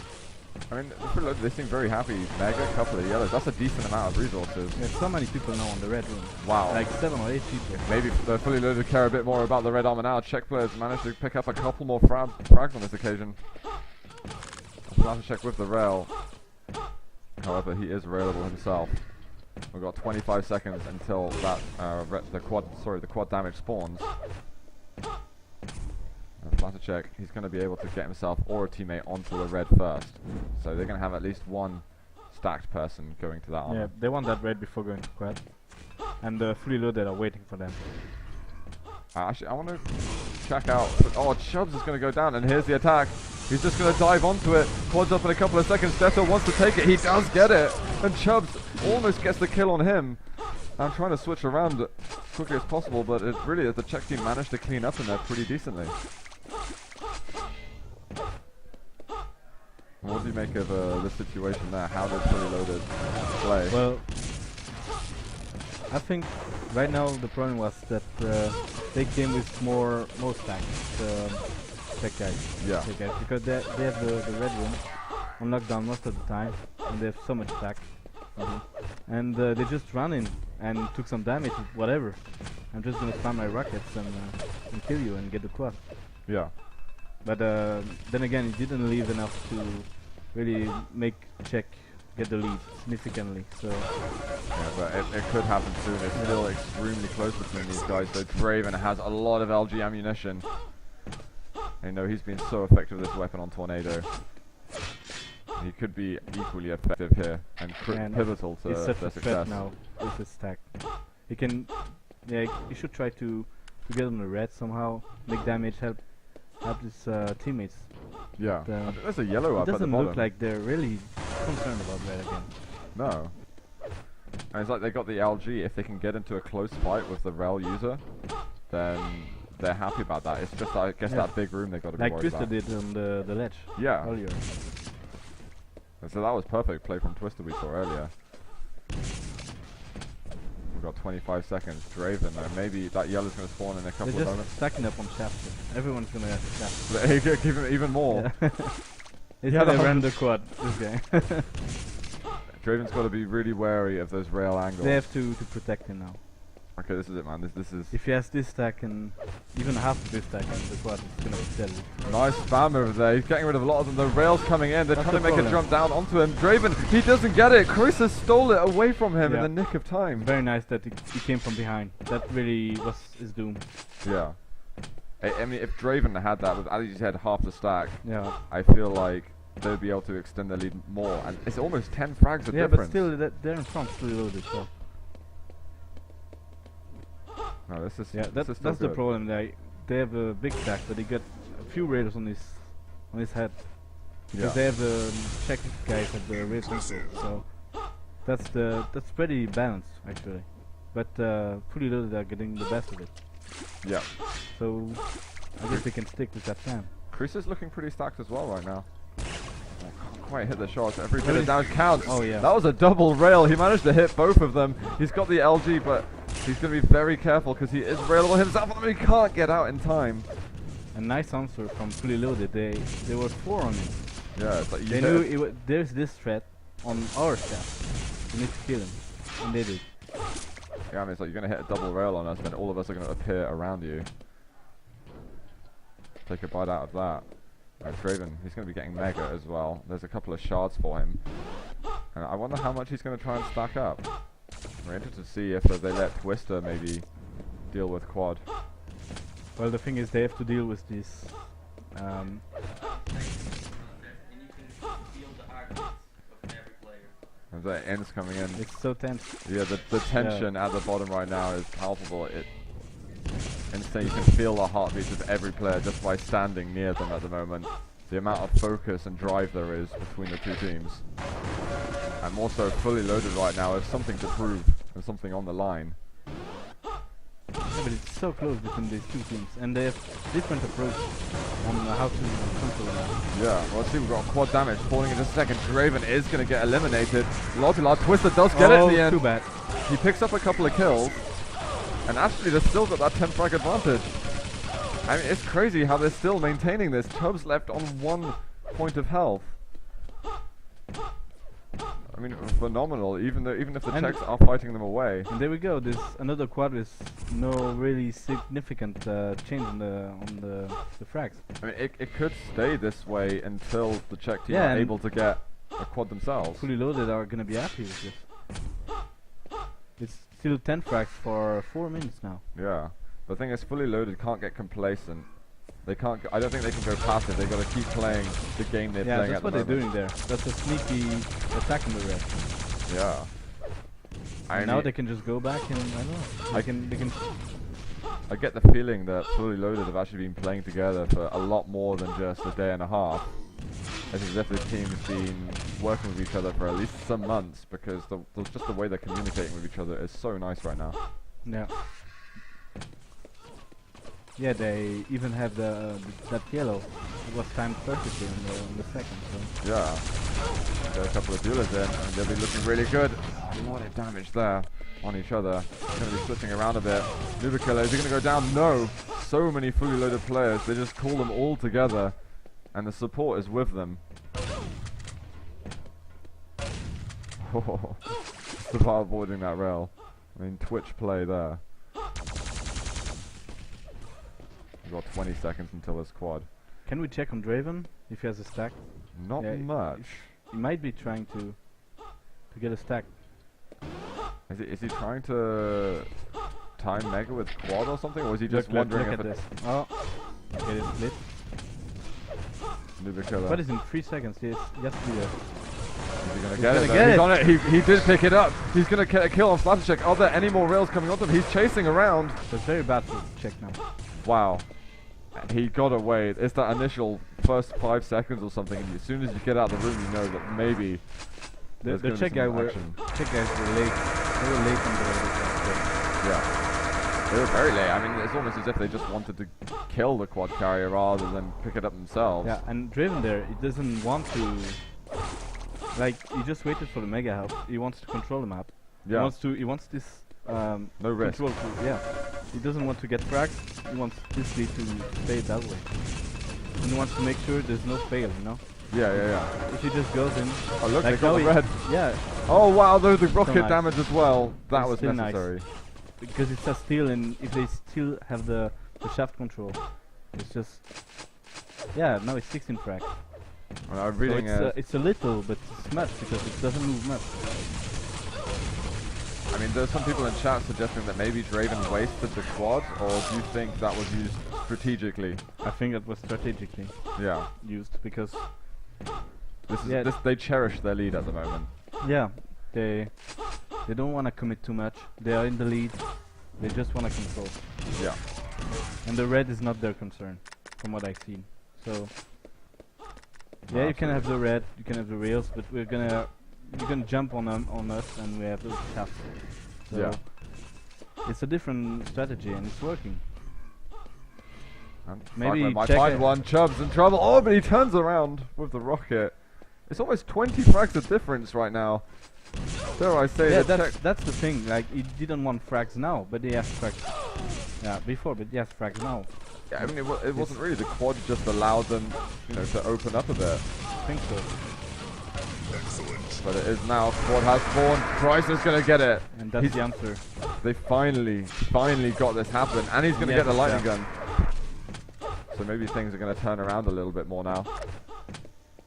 I mean, Fully Loaded, they seem very happy. Mega, couple of yellows. That's a decent amount of resources. There's so many people now on the red room. Wow. Like 7 or 8 people. Maybe the Fully Loaded care a bit more about the red armor now. Czech players managed to pick up a couple more frags on this occasion. Flattercheck with the rail. However, he is railable himself. We've got 25 seconds until that the quad damage spawns. Flattercheck, he's going to be able to get himself or a teammate onto a red first. So they're going to have at least one stacked person going to that armor. Yeah, they want that red before going to quad. And the Fully Loaded are waiting for them. Actually, I want to check out. Oh, Chubbs is going to go down, and here's the attack. He's just going to dive onto it. Quads up in a couple of seconds. Deto wants to take it. He does get it. And Chubbs almost gets the kill on him. I'm trying to switch around as quickly as possible, but it really is the Czech team managed to clean up in there pretty decently. What do you make of the situation there? How did Fully Loaded play? Well, I think right now the problem was that they came with more stacks, Czech guys. Yeah. Czech guys, because they have the red room on lockdown most of the time, and they have so much stack. And they just ran in and took some damage, whatever. I'm just gonna spam my rockets and kill you and get the quad. Yeah. But then again, it didn't leave enough to really make Czech get the lead significantly. So Yeah, but it could happen soon. It's still extremely close between these guys. So Draven has a lot of LG ammunition. I know he's been so effective with this weapon on Tornado. He could be equally effective here and pivotal to he's such their a threat success. now with his stack. He can, yeah, he should try to get on the red somehow, make damage, help his teammates. Yeah, But, I think there's a yellow it up at the doesn't bottom. look like they're really concerned about red again. No. And it's like they got the LG. If they can get into a close fight with the Rel user, then they're happy about that. It's just, I guess, that big room they got to be Like worried Twister about. did on the ledge Yeah. earlier. And so that was perfect play from Twister we saw earlier. We've got 25 seconds. Draven, though, maybe that yellow's going to spawn in a couple They're of just moments. stacking up on shafts. Everyone's gonna have shafts. He could give him even more. Yeah. He's gonna run the quad, this guy. Draven's got to be really wary of those rail angles. They have to protect him now. Okay, this is it, man. This is If he has this stack and even half of this stack on the quad, it's gonna be deadly. nice spam over there. He's getting rid of a lot of them. The rail's coming in. They're That's trying to the make a problem. jump down onto him. Draven, he doesn't get it. Chris has stole it away from him in the nick of time. Very nice that he came from behind. That really was his doom. Yeah. I mean, if Draven had that, with at least he had half the stack, Yeah. I feel like they'd be able to extend their lead more. And it's almost 10 frags of Yeah, difference. but still, they're in front, fully loaded. So No, this is yeah, this is still that's the good. problem. They have a big stack, but they got a few rails on his head. Because they have Czech guys at the rail control. So that's pretty balanced actually. But fully loaded are getting the best of it. Yeah. So I guess they can stick with that plan. Chris is looking pretty stacked as well right now. Can't quite hit the shots. Every bit Well, of damage counts. Oh yeah. That was a double rail. He managed to hit both of them. He's got the LG, but he's going to be very careful because he is railable himself, and he can't get out in time. A nice answer from fully loaded. They were 4 on him. Yeah, it's like you They hit knew there's this threat on our staff. We need to kill him, and they did. Yeah, I mean, it's like you're gonna hit a double rail on us, then all of us are gonna appear around you. Take a bite out of that. Right, Draven, he's gonna be getting mega as well. There's a couple of shards for him. And I wonder how much he's gonna try and stack up. We're interested to see if they let Twister maybe deal with quad. Well, the thing is, they have to deal with this. And you can feel the heartbeats of every player. And the ends coming in. It's so tense. Yeah, the tension at the bottom right now is palpable. Instantly you can feel the heartbeats of every player just by standing near them at the moment. The amount of focus and drive there is between the two teams. And more so fully loaded right now is something to prove and something on the line. Yeah, but it's so close between these two teams, and they have different approach on how to control that. Yeah, well, let's see, we've got quad damage falling in just a second. Draven is going to get eliminated. Lotilar Twister does get it in the end. Too bad. He picks up a couple of kills, and actually they've still got that 10 frag advantage. I mean, it's crazy how they're still maintaining this. Chubb's left on 1 point of health. I mean, phenomenal. Even if the Czechs are fighting them away. And there we go. This another quad with no really significant change on the frags. I mean, it could stay this way until the Czech team Yeah, are and able to get a quad themselves. Fully loaded are gonna be happy with this. It's still 10 frags for 4 minutes now. Yeah. The thing is, fully loaded can't get complacent. They can't. I don't think they can go passive. They've got to keep playing the game they're playing that's at the what they're moment. doing there. That's a sneaky attack in the red. Yeah. Now they can just go back and I don't know. They can. I get the feeling that fully loaded have actually been playing together for a lot more than just a day and a half. It's as if the team's been working with each other for at least some months, because just the way they're communicating with each other is so nice right now. Yeah. Yeah, they even have that yellow. It was timed perfectly on the second. So. Yeah. Got a couple of duelers in, and they'll be looking really good. A lot of damage there on each other. Going to be switching around a bit. Nubikiller, is he going to go down? No. So many fully loaded players. They just call them all together, and the support is with them. Oh, just about avoiding that rail. I mean, Twitch play there. We've got 20 seconds until this quad. Can we check on Draven if he has a stack? Not much. He might be trying to get a stack. Is he trying to time Mega with quad or something, or is he just look wondering at if this. Oh, get it split. Nubikiller. What is in 3 seconds? Yes, yes, clear. Is he gonna get it? He's on it. He did pick it up. He's gonna get a kill on Splattercheck. Are there any more rails coming onto him? He's chasing around. That's very bad for check now. Wow. He got away. It's that initial first 5 seconds or something, and as soon as you get out of the room, you know that maybe the check guys were late. They were late on the yeah. They were very late. I mean, it's almost as if they just wanted to kill the quad carrier rather than pick it up themselves. Yeah, and Draven there, he doesn't want to. Like, he just waited for the mega help. He wants to control the map. Yeah. He wants this no risk. control yeah. He doesn't want to get fragged. He wants this lead to stay that way. And he wants to make sure there's no fail, you know? Yeah. If he just goes in. Oh look, like they got the red. Yeah. Oh wow, the rocket nice. damage as well. That It's was still necessary. Nice. Because it's a steal, and if they still have the shaft control, it's just. Yeah, now it's 16 frag. Well, I'm reading so it's a little, but it's much because it doesn't move much. I mean, there's some people in chat suggesting that maybe Draven wasted the quad, or do you think that was used strategically? I think that was strategically used because they cherish their lead at the moment. Yeah, they don't want to commit too much. They are in the lead. They just want to control. Yeah. And the red is not their concern, from what I've seen. So yeah, you can have the red, you can have the rails, but you're gonna jump on us, and we have the shaft. So it's a different strategy, and it's working. And maybe might find one. Chubb's in trouble. Oh, but he turns around with the rocket. It's almost 20 frags of difference right now. Dare I say? Yeah, that's the thing. Like, he didn't want frags now, but he has frags. Yeah, before, but he has frags now. Yeah, I mean, it wasn't really. The quad just allowed them, to open up a bit. I think so. Excellent. but it is now. Quad has spawned. Price is going to get it. And that's the answer. They finally got this happen, and he's going to get the lightning gun. So maybe things are going to turn around a little bit more now.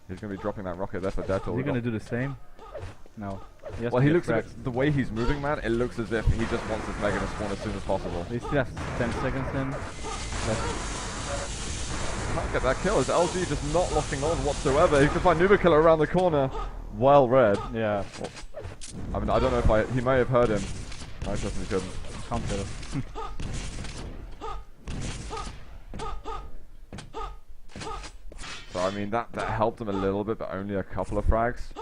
He's going to be dropping that rocket there for Deathle. Is he going to do the same? No. Well, he looks a bit, the way he's moving, man, it looks as if he just wants this Mega to spawn as soon as possible. He still has 10 seconds then. Can't get that kill. His LG just not locking on whatsoever. He can find Nuba Killer around the corner. Well read. Yeah. Well, I mean, I don't know if he may have heard him. I trust he couldn't. Can't tell. So I mean, that helped him a little bit, but only a couple of frags.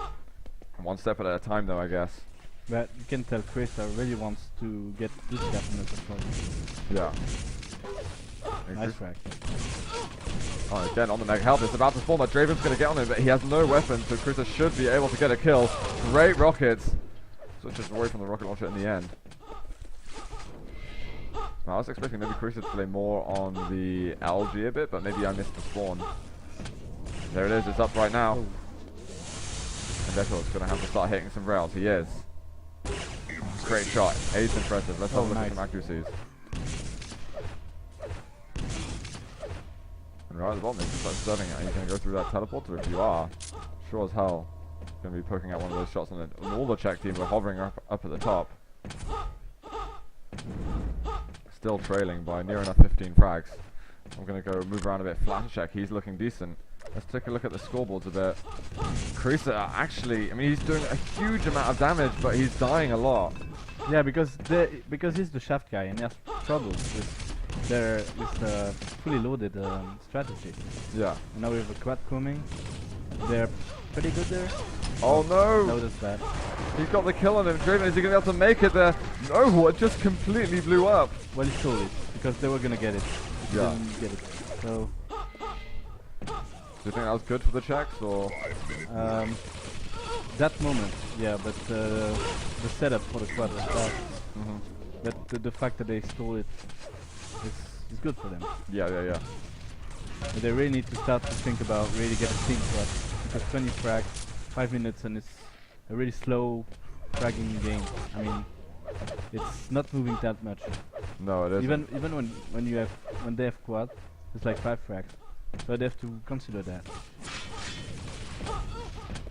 One step at a time, though, I guess. But you can tell Krista really wants to get this definite control. Yeah. Nice frag. Oh, again on the Mega Health. It's about to spawn, but Draven's going to get on him, but he has no weapon, so Krista should be able to get a kill. Great rockets. Switches away from the rocket launcher in the end. Well, I was expecting maybe Krista to play more on the LG a bit, but maybe I missed the spawn. There it is. It's up right now. Oh. And Deathle's going to have to start hitting some rails. He is. Great shot. Ace impressive. Let's have a look at some accuracies. And right at the bottom, he's just like serving it. Are you going to go through that teleporter? If you are, sure as hell, going to be poking out one of those shots on it. And all the Czech team are hovering up at the top. Still trailing by near enough 15 frags. I'm going to go move around a bit. Flash check. He's looking decent. Let's take a look at the scoreboards a bit. Krisa actually, I mean, he's doing a huge amount of damage, but he's dying a lot. Yeah, because he's the shaft guy and he has troubles with their fully loaded strategy. Yeah. And now we have a quad coming. They're pretty good there. Oh no! No, that's bad. He's got the kill on him. Draven, is he going to be able to make it there? No, it just completely blew up. Well, he stole it because they were gonna get it. He Yeah. didn't get it. So. Do you think that was good for the Czechs, or? That moment, yeah, but the setup for the quad was bad. But the fact that they stole it is good for them. Yeah. But they really need to start to think about really getting team quad, because 20 frags, 5 minutes, and it's a really slow fragging game. I mean, it's not moving that much. No, it isn't. Even when they have quad, it's like 5 frags. So they have to consider that.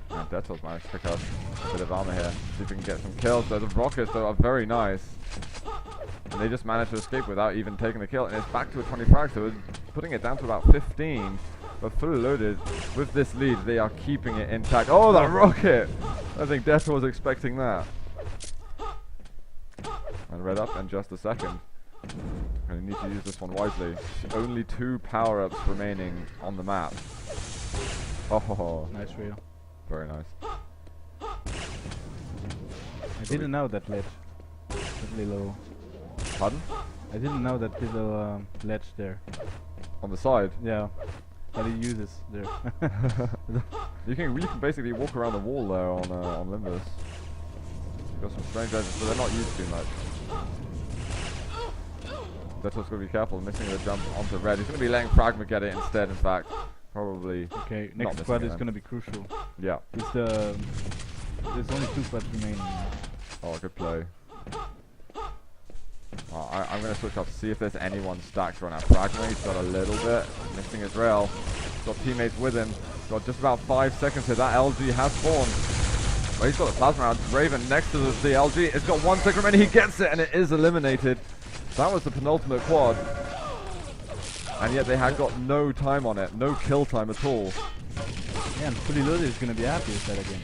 And Deathle's managed to pick up a bit of armor here. See if we can get some kills. So the rockets, though, are very nice. And they just managed to escape without even taking the kill. And it's back to a 20 frag, so it's putting it down to about 15. But fully loaded with this lead, they are keeping it intact. Oh, that rocket! I think Deathle was expecting that. And red up in just a second. And you need to use this one wisely. Only 2 power-ups remaining on the map. Oh, Nice reel. very nice. I didn't know that ledge. That little. Pardon? I didn't know that little ledge there. On the side? Yeah. That he uses there. You can basically walk around the wall there on Limbus. Got some strange edges, but they're not used too much. Deathle's going to be careful, missing the jump onto red. He's going to be letting Fragma get it instead, in fact. Probably. Okay, not next squad missing it is then. going to be crucial. Yeah. There's only 2 squads remaining. Oh, good play. I'm going to switch off to see if there's anyone stacked right now. Fragma, he's got a little bit. Missing his rail. He's got teammates with him. He's got just about 5 seconds here. That LG has spawned. Well, he's got the plasma round. Raven next to the LG. It's got 1 second remaining. He gets it, and it is eliminated. That was the penultimate quad. And yet they had got no time on it. No kill time at all. Yeah, and fully loaded is going to be happy with that again.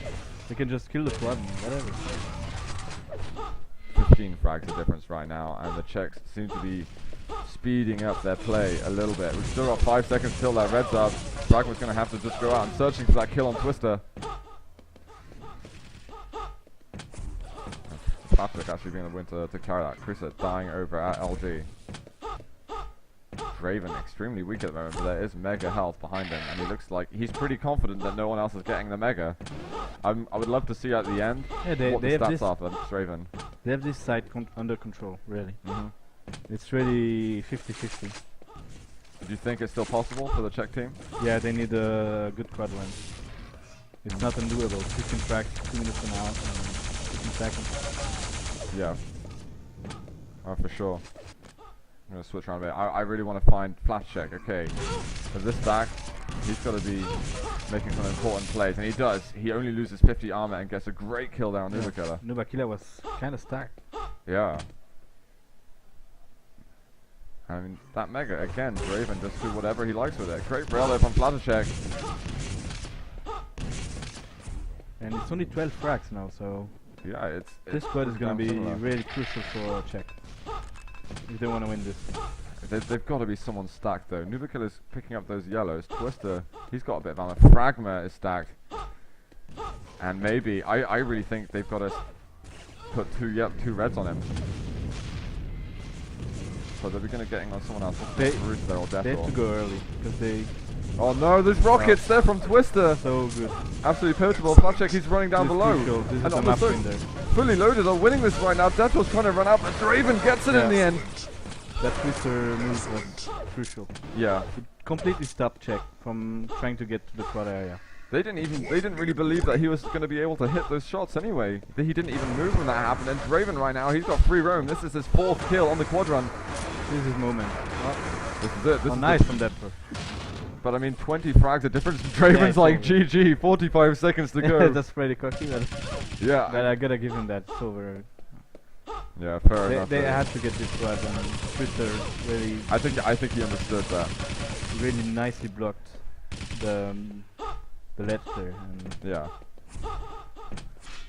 They can just kill the quad and whatever. 15 frags of difference right now, and the Czechs seem to be speeding up their play a little bit. We've still got 5 seconds till that red's up. Fragma's going to have to just go out and searching for that kill on Twister. Patrick actually being the win to carry that. Krisa dying over at LG. Draven extremely weak at the moment, but there is mega health behind him, and he looks like he's pretty confident that no one else is getting the mega. I would love to see at the end what the stats are for Draven. They have this side under control, really. It's really 50-50. Do you think it's still possible for the Czech team? Yeah, they need a good quad win. It's not undoable. 15 tracks, 2 minutes an hour, and 15 seconds. Yeah. Oh, for sure. I'm gonna switch around a bit. I really want to find Flash Check. Okay. With this back, he's got to be making some important plays, and he does. He only loses 50 armor and gets a great kill there on Nubakilla. Nubakilla was kind of stacked. Yeah. I mean, that Mega, again, Draven just do whatever he likes with it. Great rail there from Flattercheck. And it's only 12 frags now, so Yeah, this squad is going to be similar. really crucial for Czech. If they want to win this. They've got to be someone stacked though. Nubakilla's picking up those yellows. Twister, he's got a bit of armor. Fragma is stacked. And maybe, I really think they've got to put two reds on him. So they're going to getting on someone else. They there or Death have Roll. to go early, because they... Oh no, there's rockets there from Twister! So good. Absolutely pivotal. Flatcheck, he's running down This is below. crucial. This is And the on map the win there. fully loaded are winning this right now. Death Roll's trying to run out, but Draven gets it in the end. That twister move was crucial. Yeah. It completely stopped Czech from trying to get to the quad area. They didn't really believe that he was going to be able to hit those shots anyway. He didn't even move when that happened. And Draven right now, he's got free roam. This is his 4th kill on the quad run. This is his moment. This is it. This is nice from Depper. But I mean, 20 frags, the difference. Draven's like, GG, 45 seconds to go. That's pretty cocky, but Yeah. I gotta give him that. It's over. Yeah, fair enough. They had to get this quad, and Twister really... I think he understood that. Really nicely blocked the ledge there. And Yeah.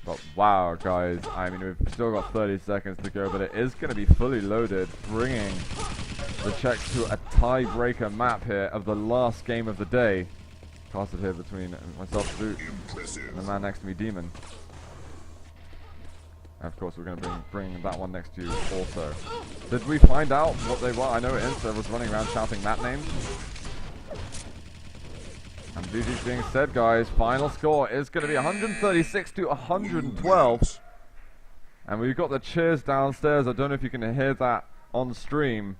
But wow, guys, I mean, we've still got 30 seconds to go, but it is going to be fully loaded, bringing the Czechs to a tiebreaker map here of the last game of the day. Casted here between myself, Boot, and the man next to me, Demon. And of course, we're going to bring that one next to you also. Did we find out what they were? I know Insta was running around shouting map names. And GG's being said, guys. Final score is going to be 136 to 112. And we've got the cheers downstairs. I don't know if you can hear that on stream,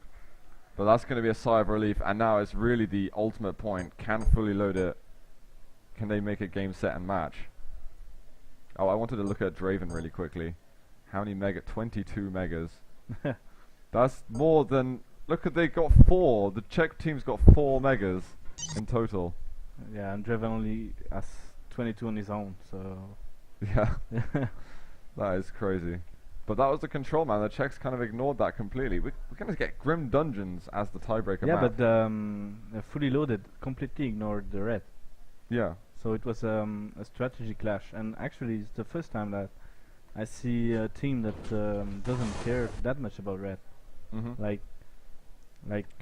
but that's going to be a sigh of relief. And now it's really the ultimate point. Can fully load it. Can they make it game, set, and match? Oh, I wanted to look at Draven really quickly. How many mega? 22 megas. That's more than... Look at, they got 4. The Czech team's got 4 megas in total. yeah, and Draven only has 22 on his own, so... Yeah. That is crazy. But that was the control, man. The Czechs kind of ignored that completely. We're going to get Grim Dungeons as the tiebreaker yeah, map. but fully loaded completely ignored the red. Yeah. So it was a strategy clash, and actually it's the first time that I see a team that doesn't care that much about red. Mm-hmm. Like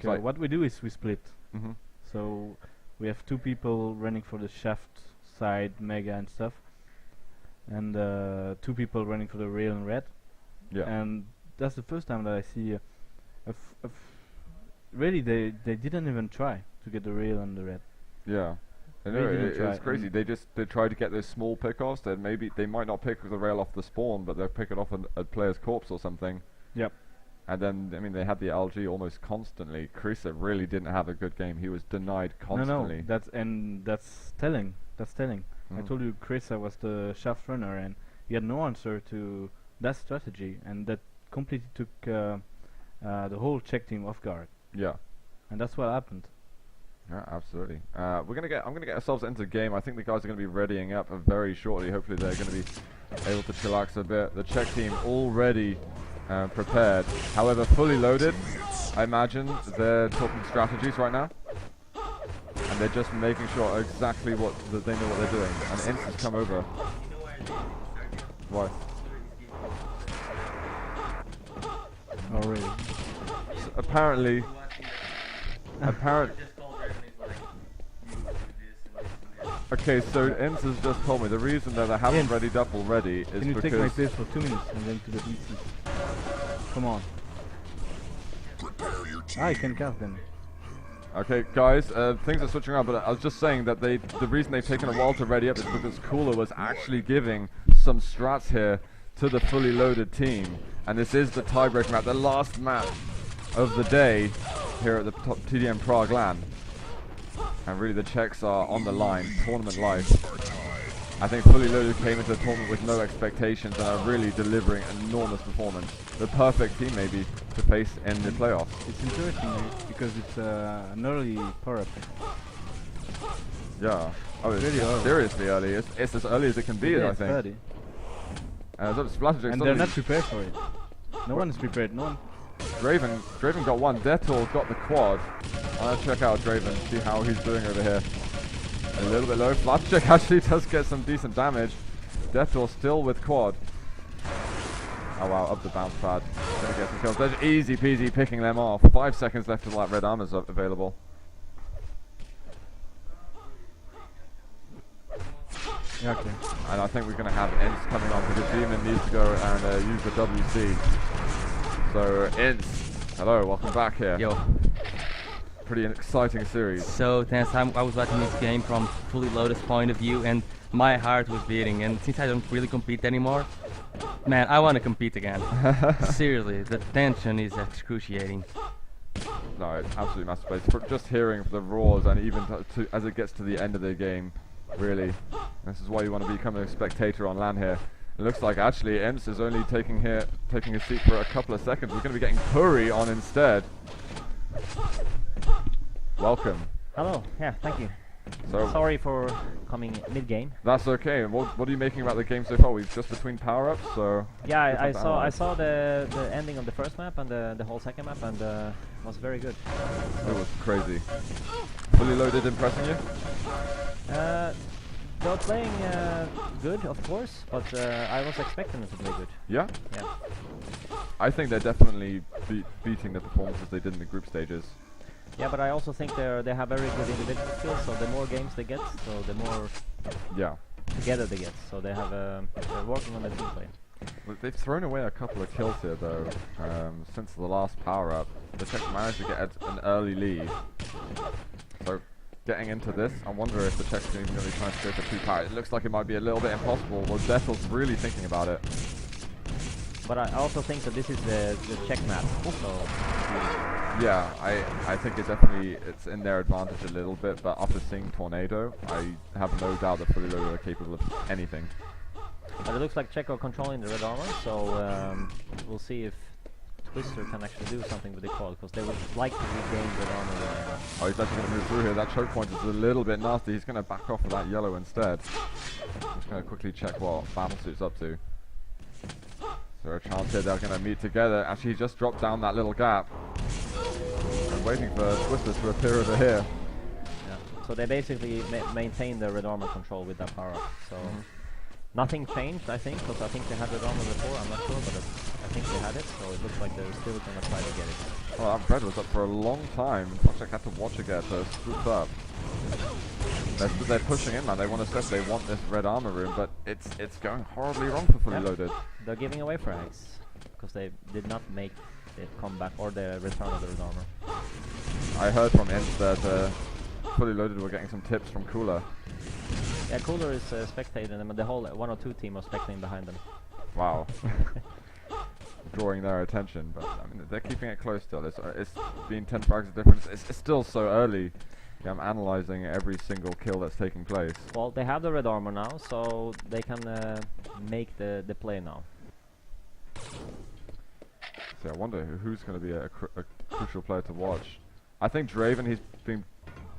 what we do is we split. Mm-hmm. So we have 2 people running for the shaft side, mega and stuff, and 2 people running for the rail and red. Yeah. And that's the first time that I see really they didn't even try to get the rail and the red. Yeah. I know, Really didn't it's try. crazy. They tried to get those small pickoffs. Then maybe they might not pick the rail off the spawn, but they'll pick it off a player's corpse or something. Yep. And then, I mean, they had the LG almost constantly. Krisa really didn't have a good game. He was denied constantly. No, that's telling. That's telling. I Mhm. told you Krisa was the shaft runner, and he had no answer to that strategy, and that completely took the whole Czech team off guard. Yeah. And that's what happened. Yeah, absolutely. I'm gonna get ourselves into the game. I think the guys are gonna be readying up very shortly. Hopefully, they're gonna be able to chillax a bit. The Czech team already prepared. However, fully loaded. I imagine they're talking strategies right now, and they're just making sure exactly that they know what they're doing. And Instance come over. Why? Oh really? So apparently. Okay, so Ince has just told me the reason that I haven't Ince, readied up already is Can you because take my place for 2 minutes and then to the DC? Come on. I can cast them. Okay, guys, things are switching around, but I was just saying that the reason they've taken a while to ready up is because Cooler was actually giving some strats here to the fully loaded team, and this is the tiebreaker map, the last map of the day here at the TDM Prague LAN. And really the Czechs are on the line, tournament life. I think Fully Loaded came into the tournament with no expectations and are really delivering enormous performance. The perfect team maybe to face in the playoffs. It's interesting because it's an early power-up. Yeah. Oh, it's really early. Seriously early. It's as early as it can be, Yeah, I it's think. 30. So Splatterjack And they're not prepared for it. No one is prepared. No one. Draven got one. Dettol got the quad. I'll check out Draven, see how he's doing over here. A little bit low. Splatterjack actually does get some decent damage. Dettol still with quad. Oh wow, up the bounce pad. Gonna get some kills. There's easy peasy picking them off. 5 seconds left till that red armor's available. Yeah, okay. And I think we're going to have Ince coming on because Demon needs to go and use the WC. So, Ince, hello, welcome back here. Yo. Pretty an exciting series. So tense. I was watching this game from Fully Loaded's point of view, and my heart was beating. And since I don't really compete anymore, man, I want to compete again. Seriously, the tension is excruciating. No, it's absolutely massive space. Just hearing the roars and even as it gets to the end of the game, really, this is why you want to become a spectator on LAN here. It looks like actually Ince is only taking a seat for a couple of seconds. We're going to be getting Puri on instead. Welcome. Hello, yeah, thank you. So Sorry for coming mid-game. that's okay. What are you making about the game so far? We've just between power-ups, so Yeah, I saw the ending of the first map and the whole second map, and was very good. it was crazy. Fully Loaded impressing you? They're playing good, of course, but I was expecting them to play good. Yeah? Yeah. I think they're definitely beating the performances they did in the group stages. Yeah, but I also think they have very good individual skills. So the more games they get, so the more Yeah. together they get. So they have they're working on the team play. Well, they've thrown away a couple of kills here though. Since the last power-up, the Czech managed to get an early lead. So getting into this, I wonder if the Czechs are even going to be trying to go for 2 power. It looks like it might be a little bit impossible. Well, Dettel's really thinking about it. But I also think that this is the Czech map. So Yeah, I think it's in their advantage a little bit, but after seeing Tornado, I have no doubt that Fully Loaded are capable of anything. but it looks like Czech are controlling the red armor. So we'll see if Twister can actually do something with the quad, because they would like to regain red armor. Oh, he's actually going to move through here. That choke point is a little bit nasty. He's going to back off of that yellow instead. Just going to quickly check what Battlesuit's up to. Is there a chance here they're going to meet together? Actually, he just dropped down that little gap. I'm waiting for Twister to appear over here. Yeah. So they basically maintain the red armor control with that power up. So nothing changed, I think, because I think they had red armor before. I'm not sure, but I think they had it. So it looks like they're still going to try to get it. Well, that red was up for a long time. I had to watch it get swooped up. They're pushing in, man. They want to step. They want this red armor room, but it's going horribly wrong for Fully Loaded. They're giving away frags because they did not make the comeback or the return of the red armor. I heard from Ince that Fully Loaded were getting some tips from Cooler. Yeah, Cooler is spectating them, and the whole 102 team was spectating behind them. Wow. Drawing their attention, but I mean they're keeping it close still. It's been 10 frags of difference. It's still so early. Yeah, I'm analyzing every single kill that's taking place. Well, they have the red armor now, so they can make the play now. So I wonder who's going to be a crucial player to watch. I think Draven, he's been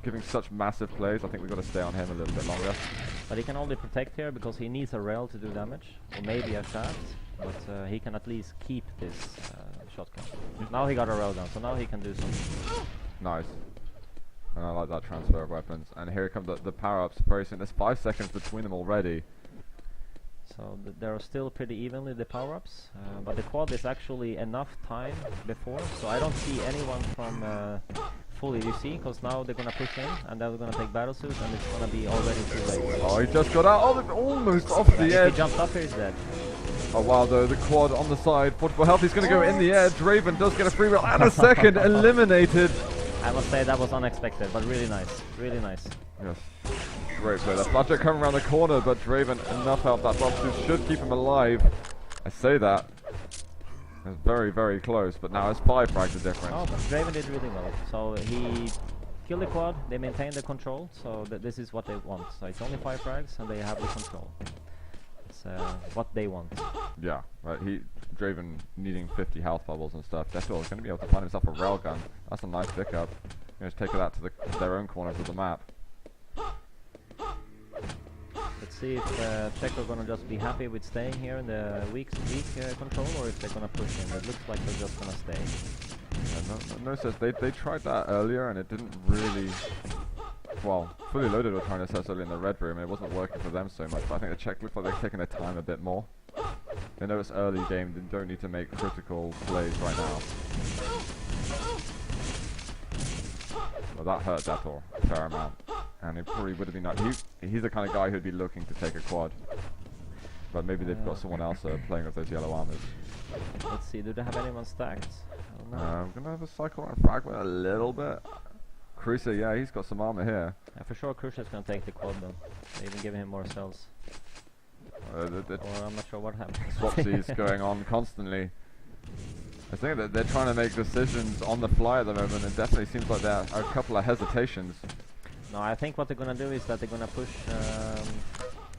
giving such massive plays. I think we've got to stay on him a little bit longer. But he can only protect here because he needs a rail to do damage, or maybe a shaft. But he can at least keep this shotgun. Now he got a rail down, so now he can do something. Nice. And I like that transfer of weapons. And here come the power-ups very soon. There's 5 seconds between them already. So there are still pretty evenly the power-ups, but the quad is actually enough time before, so I don't see anyone from fully you see, because now they're gonna push in and then we're gonna take battlesuit and it's gonna be already too late. Oh, he just got out almost off the If edge. he jumps up here, he's dead. Oh wow, though, the quad on the side. 44 health, he's going to go in the air. Draven does get a free roll and a second eliminated. I must say that was unexpected, but really nice. Really nice. Yes. Great play. The Flatjack coming around the corner, but Draven enough help. That box should keep him alive. I say that. It's very, very close, but now it's 5 frags of difference. Oh, but Draven did really well. So he kill the quad, they maintain the control, so this is what they want. So it's only 5 frags and they have the control. It's what they want. Yeah, right. Draven needing 50 health bubbles and stuff. Deathwell is going to be able to find himself a railgun. That's a nice pickup. Just take that to their own corners of the map. Let's see if Czech are gonna just be happy with staying here in the weak control, or if they're gonna push in. It looks like they're just gonna stay. No sense. They tried that earlier and it didn't really. Well, Fully Loaded were trying to assess early in the red room and it wasn't working for them so much. But I think the Czech looked like they're taking their time a bit more. They know it's early game. They don't need to make critical plays right now. Well, that hurt Deathor a fair amount. And it probably would have been he's the kind of guy who'd be looking to take a quad. But maybe they've got someone else playing with those yellow armors. Let's see, do they have anyone stacked? I don't know. I'm gonna have a cycle around Fragment a little bit. Cruiser, yeah, he's got some armor here. Yeah, for sure Cruiser's gonna take the quad though. They even giving him more cells. Or I'm not sure what happened. Swapsies going on constantly. I think that they're trying to make decisions on the fly at the moment. It definitely seems like there are a couple of hesitations. No, I think what they're gonna do is that they're gonna push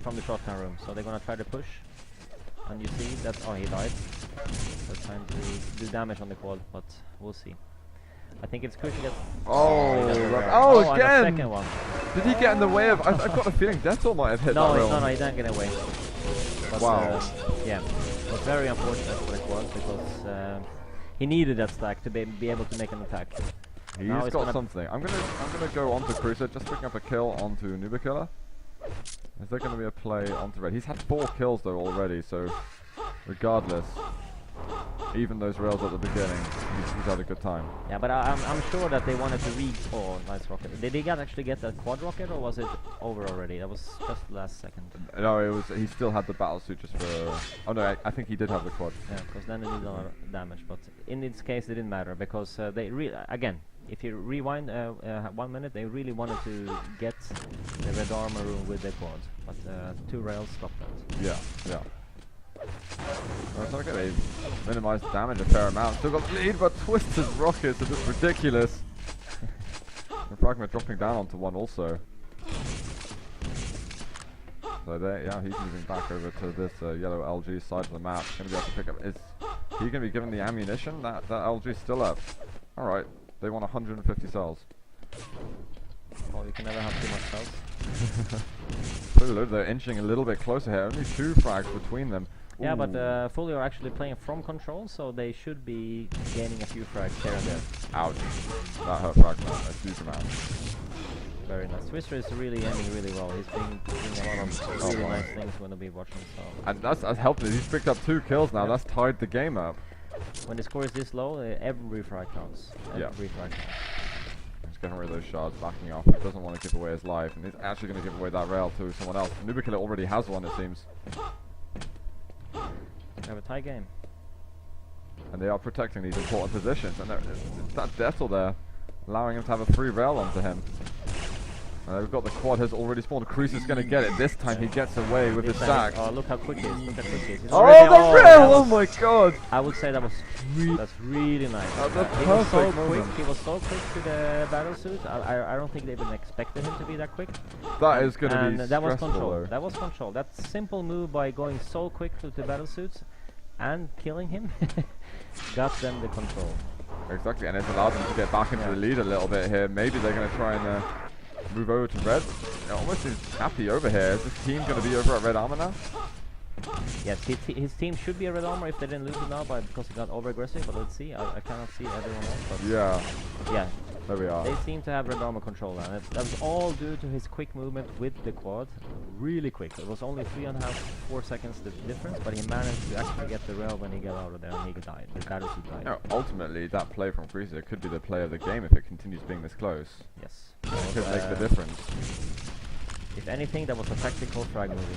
from the shotgun room. So they're gonna try to push, and you see that he died. So trying to do damage on the quad, but we'll see. I think it's crucial. Oh, again! And the second one. Did he get in the way of? I've got a feeling Deathor might have hit that rail. No, he didn't get away. But, wow. Yeah, it was very unfortunate for the quad because he needed that stack to be able to make an attack. He's got something. I'm gonna go onto Cruiser, just picking up a kill onto Nubakiller. Is there gonna be a play onto Red? He's had 4 kills though already, so regardless, even those rails at the beginning, he's had a good time. Yeah, but I'm sure that they wanted to oh, nice rocket. Did they actually get that quad rocket, or was it over already? That was just the last second. No, it was. He still had the battle suit just for. Oh no, I think he did have the quad. Yeah, because then it did a lot of damage. But in this case, it didn't matter because they again. If you rewind 1 minute, they really wanted to get the red armor room with the quad, but 2 rails stopped that. Yeah, yeah. That's okay, they minimized damage a fair amount. Still got the lead, but Twisted rockets are just ridiculous. And Fragment dropping down onto one also. So there, yeah, he's moving back over to this yellow LG side of the map. Gonna be able to pick up. Is he gonna be given the ammunition? That LG's still up. All right. They want 150 cells. Well, you can never have too much cells. Fully Loaded, they're inching a little bit closer here. Only 2 frags between them. Ooh. Yeah, but Fully are actually playing from control, so they should be gaining a few frags here and there. Ouch. That hurt Fragment a huge amount. Very nice. Twister is really aiming really well. He's been doing a lot of really nice things when they'll be watching. So. And that's helped. He's picked up 2 kills now. Yep. That's tied the game up. When the score is this low, every frag counts. Every frag counts. He's getting rid of those shards, backing off. He doesn't want to give away his life, and he's actually going to give away that rail to someone else. Nubakiller already has one, it seems. We have a tie game. And they are protecting these important positions, and it's that Deathor there, allowing him to have a free rail onto him. We've got the quad has already spawned. Cruz is going to get it. This time he gets away with the stack. Oh, look how quick he is. Look how quick he is. Oh, the rail! Oh my god! I would say that's really nice. That's a he was so perfect quick. He was so quick to the battle suit. I don't think they even expected him to be that quick. That is going to be that was stressful, control. though. That was control. That simple move by going so quick to the battle suits and killing him got them the control. Exactly, and it's allowed them to get back into the lead a little bit here. Maybe they're going to try and move over to red. It almost seems happy over here. Is this team going to be over at red armor now? Yes, his team should be a red armor if they didn't lose it now because he got over aggressive. But let's see. I cannot see everyone else. But yeah, there we are. They seem to have red armor control now. That was all due to his quick movement with the quad. Really quick. It was only 3.5–4 seconds the difference, but he managed to actually get the rail when he got out of there and he died. The battle suit died. No, ultimately, that play from Cruiser could be the play of the game if it continues being this close. Yes. It could make the difference. If anything, that was a tactical frag movie.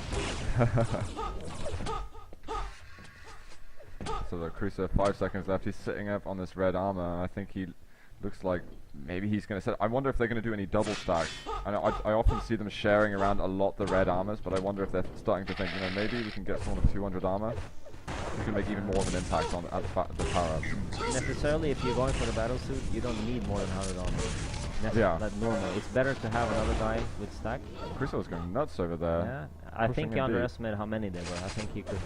So the Cruiser, 5 seconds left. He's sitting up on this red armor, and I think he looks like maybe he's going to set. I wonder if they're going to do any double stacks. I often see them sharing around a lot the red armors, but I wonder if they're starting to think, you know, maybe we can get someone with 200 armor. We can make even more of an impact on the power-ups. Necessarily, if you're going for the battle suit, you don't need more than 100 armor. Yeah. That normal. It's better to have another guy with stack. Chris was going nuts over there. Yeah, I pushing think he him deep. underestimated how many there were. I think he could.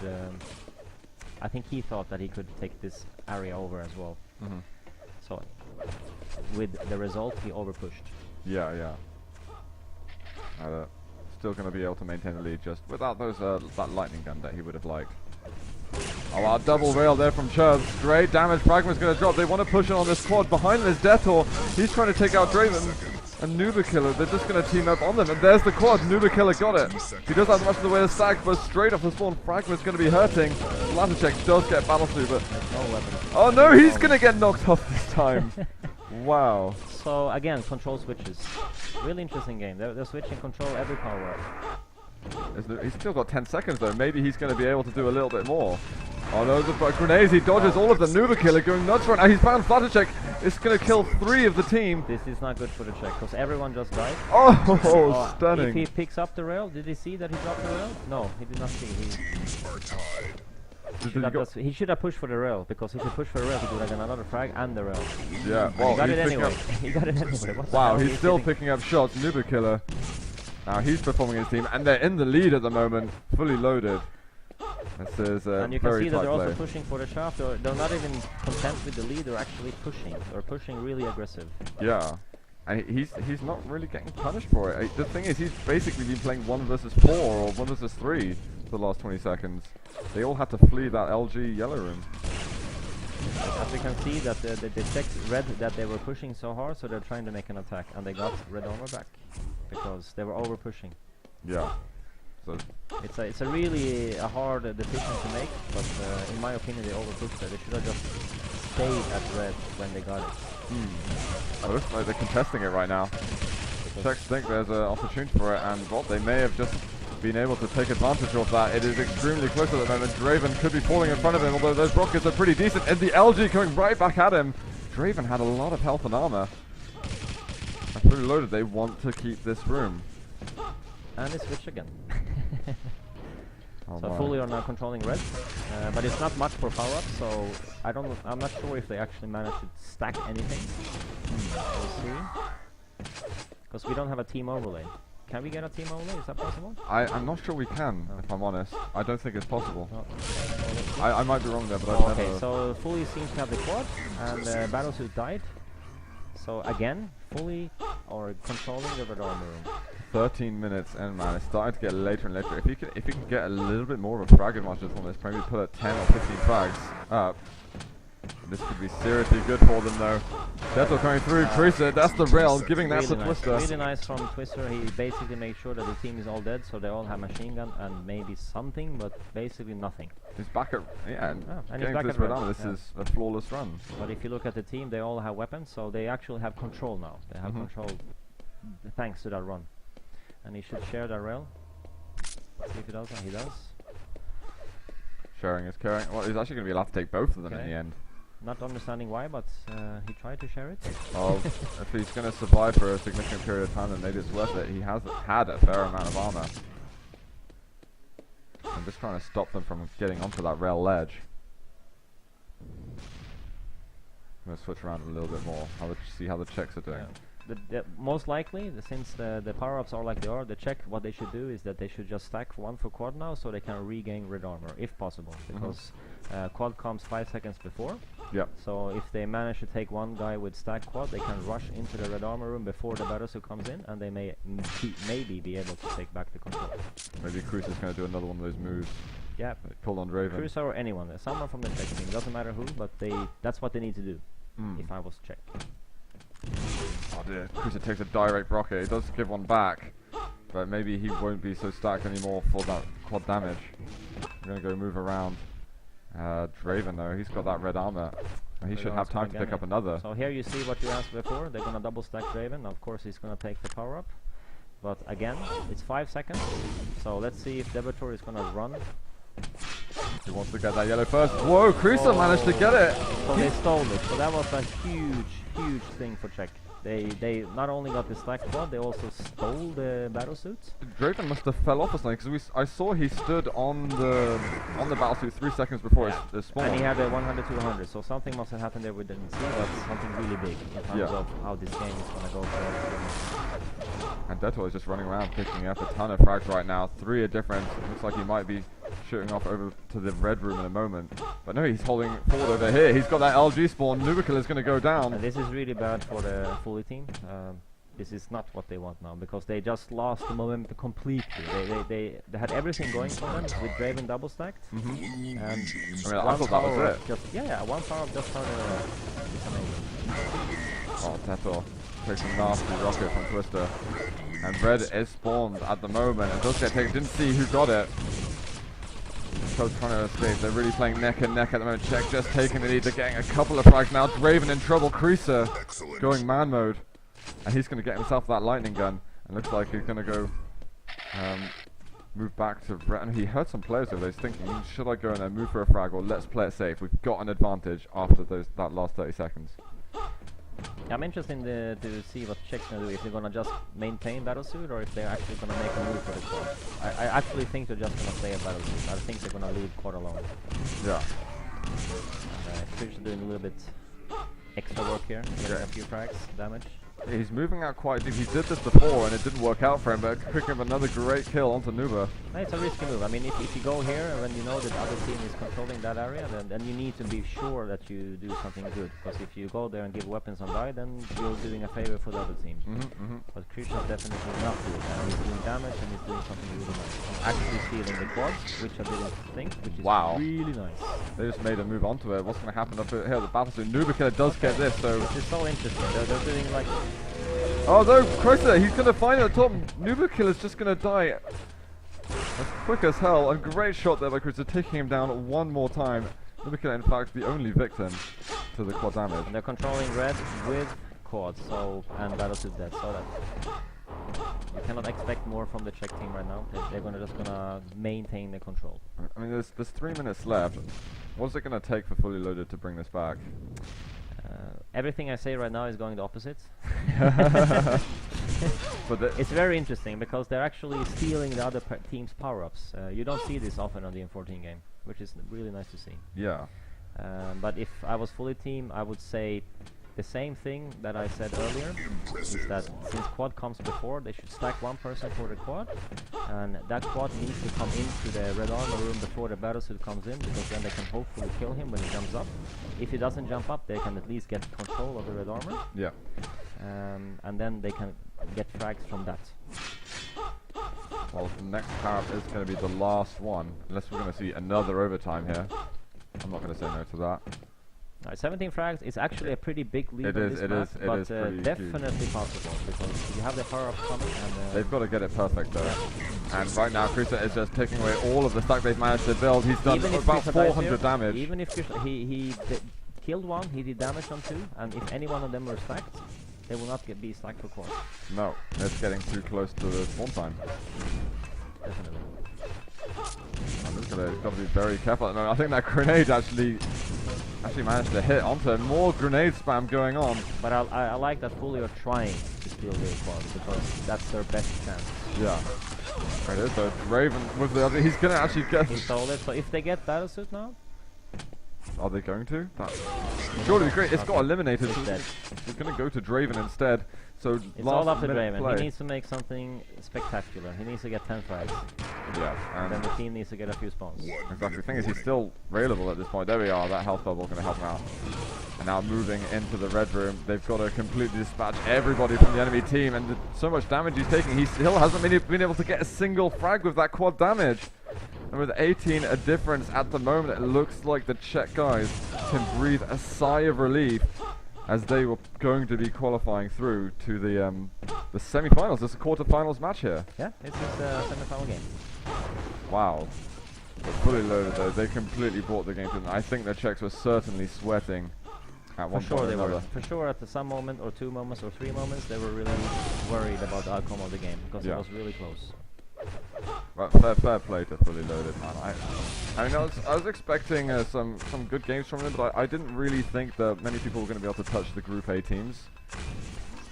I think he thought that he could take this area over as well. Mhm. So, with the result, he overpushed. Yeah, yeah. Still going to be able to maintain the lead just without those that lightning gun that he would have liked. Oh, wow, double rail there from Chubbs. Great damage. Pragma's going to drop. They want to push it on this quad. Behind this Detour. He's trying to take out Draven. And Nuba Killer, they're just going to team up on them. And there's the quad. Nuba Killer got it. He doesn't have much in the way of stack, but straight off the spawn, Pragma's going to be hurting. Laticek does get battle through, but... No weapon. Oh no, he's going to get knocked off this time. Wow. So again, control switches. Really interesting game. They're switching control every power up. He's still got 10 seconds though. Maybe he's going to be able to do a little bit more. Oh no, the grenades. He dodges all of them. Nuba Killer going nuts right now. He's found Fluttercheck. It's going to kill 3 of the team. This is not good for the check because everyone just died. Oh, stunning. If he picks up the rail, did he see that he dropped the rail? No, he did not see. He should have pushed for the rail because if he pushed for the rail, he would have got another frag and the rail. Yeah, well, he got he's it picking anyway. up- He got it anyway. What the Wow, hell? he's still picking up shots. Nuba Killer. Now he's performing his team, and they're in the lead at the moment, fully loaded. This is And you can very see that tight they're play. also pushing for the shaft. They're not even content with the lead. They're actually pushing. They're pushing really aggressive. Yeah, and he's not really getting punished for it. The thing is, he's basically been playing 1 versus 4 or 1 versus 3 for the last 20 seconds. They all had to flee that LG yellow room. As we can see that they checked red that they were pushing so hard, so they're trying to make an attack, and they got red armor back because they were over pushing. Yeah. So It's a really hard decision to make, but in my opinion they overpushed it. They should have just stayed at red when they got it. it looks like they're contesting it right now. Czechs think there's an opportunity for it, and well, they may have just been able to take advantage of that. It is extremely close at the moment. Draven could be falling in front of him, although those rockets are pretty decent. And the LG coming right back at him. Draven had a lot of health and armor. And fully loaded, they want to keep this room. And they switch again. Oh So my. fully are now controlling red, but it's not much for power up. So I'm not sure if they actually managed to stack anything. We'll see. Because we don't have a team overlay. Can we get a team overlay? Is that possible? I'm not sure we can, if I'm honest. I don't think it's possible. No. Okay, let's see. I might be wrong there, but I've Okay, never... so fully seems to have the quad, and Battlesuit died. So again, fully are controlling the red armor room. 13 minutes and man, it's starting to get later and later. If you can get a little bit more of a frag advantage on this, maybe put at 10 or 15 frags up. This could be seriously good for them though. Deto coming through, Cruiser, that's the rail, giving that to Really nice. Twister. Really nice from Twister. He basically made sure that the team is all dead, so they all have machine gun and maybe something, but basically nothing. He's back at, yeah, and and he's getting back to this at red red, armor, this yeah. is a flawless run. But if you look at the team, they all have weapons, so they actually have control now. They have control thanks to that run. And he should share that rail. See if he does, and he does. Sharing is caring. Well, he's actually going to be allowed to take both of them in Okay. the end. Not understanding why, but he tried to share it. Oh, if he's going to survive for a significant period of time, then maybe it's worth it. He has had a fair amount of armor. I'm just trying to stop them from getting onto that rail ledge. I'm going to switch around a little bit more. See how the checks are doing. Most likely, since the power-ups are like they are, the check what they should do is that they should just stack 1 for quad now, so they can regain red armor if possible, because quad comes 5 seconds before. Yep. So if they manage to take 1 guy with stack quad, they can rush into the red armor room before the battlesuit comes in, and they may maybe be able to take back the control. Maybe Cruz is going to do another one of those moves. Yeah. Pulled on Draven. Cruiser or anyone, someone from the Czech team, doesn't matter who, but that's what they need to do. If I was Czech. Oh dear, Cruiser takes a direct rocket. He does give one back, but maybe he won't be so stacked anymore for that quad damage. I'm going to go move around. Draven though, he's got that red armor. He should have time to pick up another. So here you see what you asked before. They're gonna double stack Draven. Of course, he's gonna take the power up. But again, it's 5 seconds. So let's see if Debator is gonna run. He wants to get that yellow first. Whoa, Cruiser managed to get it. So they stole it. So that was a huge, huge thing for Czech. They not only got the stack quad, they also stole the battle suits. Draven must have fell off or something, because I saw he stood on the battlesuit 3 seconds before his spawn. And he had a 100 to 100, so something must have happened there we didn't see, but something really big in terms of how this game is gonna go for. And Detour is just running around picking up a ton of frags right now. 3 are different. Looks like he might be shooting off over to the red room in a moment. But no, he's holding forward over here. He's got that LG spawn. Nubical is going to go down. And this is really bad for the fully team. This is not what they want now, because they just lost the momentum completely. They had everything going for them with Draven double stacked. And I mean, I thought that was it. Just, yeah, one power up just started. It's amazing. Oh, Detour takes a nasty rocket from Twister. And red is spawned at the moment. It does get taken. Didn't see who got it. Close trying to escape. They're really playing neck and neck at the moment. Czech just taking the lead. They're getting a couple of frags now. Draven in trouble. Creaser going man mode. And he's going to get himself that lightning gun. And looks like he's going to go move back to red. And he heard some players over there. He's thinking, should I go in there, move for a frag, or let's play it safe? We've got an advantage after that last 30 seconds. I'm interested to see what Czech's gonna do, if they're gonna just maintain battlesuit or if they're actually gonna make a move for the quad. I actually think they're just gonna stay at battlesuit. I think they're gonna leave quad alone. Yeah. Twitch is doing a little bit extra work here, getting a few frags, damage. He's moving out quite deep. He did this before and it didn't work out for him, but picking up another great kill onto Nuba. No, it's a risky move. I mean, if you go here and you know that the other team is controlling that area, then you need to be sure that you do something good. Because if you go there and give weapons and die, then you're doing a favor for the other team. But Krisha definitely not doing that. He's doing damage and he's doing something really nice. And actually stealing the quads, which I didn't think, which is really nice. They just made a move onto it. What's going to happen up here? The battlesuit. Nuba Killer does get this, so... Which is so interesting. They're doing like... Oh no, Chrysler, he's going to find it at the top. Nuba Killer's just going to die as quick as hell. And great shot there by Chrysler, taking him down one more time. Nuba Killer, in fact, the only victim to the quad damage. And they're controlling red with quads, so, and battlesuit dead, so that... You cannot expect more from the Czech team right now. They're just gonna maintain the control. I mean, there's 3 minutes left. What's it going to take for Fully Loaded to bring this back? Everything I say right now is going the opposite. But it's very interesting because they're actually stealing the other team's power-ups. You don't see this often on the M14 game, which is really nice to see. Yeah. But if I was fully team, I would say the same thing that I said earlier, is that since quad comes before, they should stack one person for the quad, and that quad needs to come into the red armor room before the battlesuit comes in, because then they can hopefully kill him when he jumps up. If he doesn't jump up, they can at least get control of the red armor. Yeah. And then they can get frags from that. Well, the next power-up is going to be the last one, unless we're going to see another overtime here. I'm not going to say no to that. 17 frags is actually a pretty big lead on this map, but definitely possible, because you have the power-up coming and... They've got to get it perfect though. And right now Krisa is just taking away all of the stack they've managed to build. He's done about 400 damage. Even if he killed one, he did damage on 2, and if any one of them were stacked, they will not be stacked for quad. No, it's getting too close to the spawn time. Definitely. I'm just got to be very careful at the moment. I think that grenade actually managed to hit onto him. More grenade spam going on. But I like that Fully are trying to steal the quad, because that's their best chance. Yeah. Right, it is though. Raven with the other, he's going to actually get... He stole it, so if they get battlesuit now... Are they going to? Surely great. It's got eliminated. It's dead. It's going to go to Draven instead. So it's all up to Draven. He needs to make something spectacular. He needs to get 10 frags. Yeah. And then the team needs to get a few spawns. Exactly. The thing is, he's still railable at this point. There we are. That health bubble going to help him out. And now moving into the red room, they've got to completely dispatch everybody from the enemy team. And so much damage he's taking, he still hasn't been able to get a single frag with that quad damage. And with 18 a difference at the moment, it looks like the Czech guys can breathe a sigh of relief, as they were going to be qualifying through to the semi-finals. It's a quarter-finals match here. Yeah, it's a semi-final game. Wow. But Fully Loaded though, they completely brought the game to them. I think the Czechs were certainly sweating at one point or another. For sure, at some moment, or 2 moments, or 3 moments, they were really worried about the outcome of the game, because it was really close. Well, fair play to Fully Loaded, man. I mean, I was expecting some good games from them, but I didn't really think that many people were going to be able to touch the Group A teams.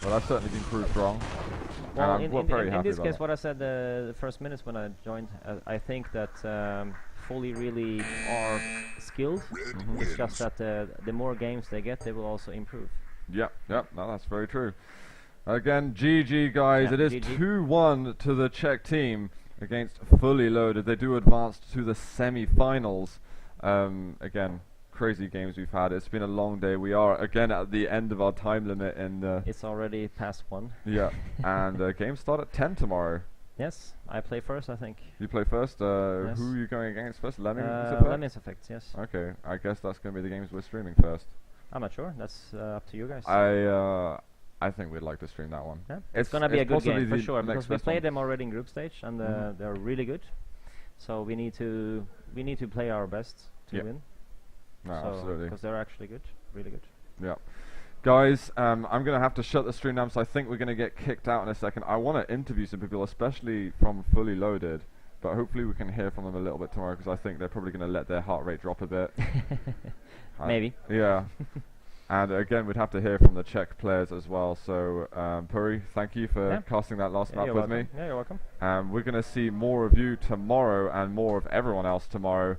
Well, that's certainly been proved wrong. Well, and I'm very in happy this about case, that. what I said the first minutes when I joined, I think that Fully really are skilled. It's just that the more games they get, they will also improve. Yep, no, that's very true. Again, GG guys, Yeah, it is GG. 2-1 to the Czech team against Fully Loaded. They do advance to the semi-finals. Again, crazy games we've had. It's been a long day. We are again at the end of our time limit, and It's already past 1. yeah, and games start at 10 tomorrow. Yes, I play first, I think. You play first. Yes. Who are you going against first? Lemming? Effect? Lemmings Effect, yes. Okay, I guess that's going to be the games we're streaming first. I'm not sure. That's up to you guys. I think we'd like to stream that one. Yeah, it's gonna be a good possibly game for the sure next because we best played one. them already in group stage and they're really good. So we need to play our best to Yeah. win. No, So absolutely. because they're actually good, really good. Yeah. Guys, I'm going to have to shut the stream now, so I think we're going to get kicked out in a second. I want to interview some people, especially from Fully Loaded, but hopefully we can hear from them a little bit tomorrow, because I think they're probably going to let their heart rate drop a bit. Maybe. Yeah. And again, we'd have to hear from the Czech players as well. So, Puri, thank you for Yeah. casting that last map You're with welcome. me. Yeah, you're welcome. We're going to see more of you tomorrow and more of everyone else tomorrow.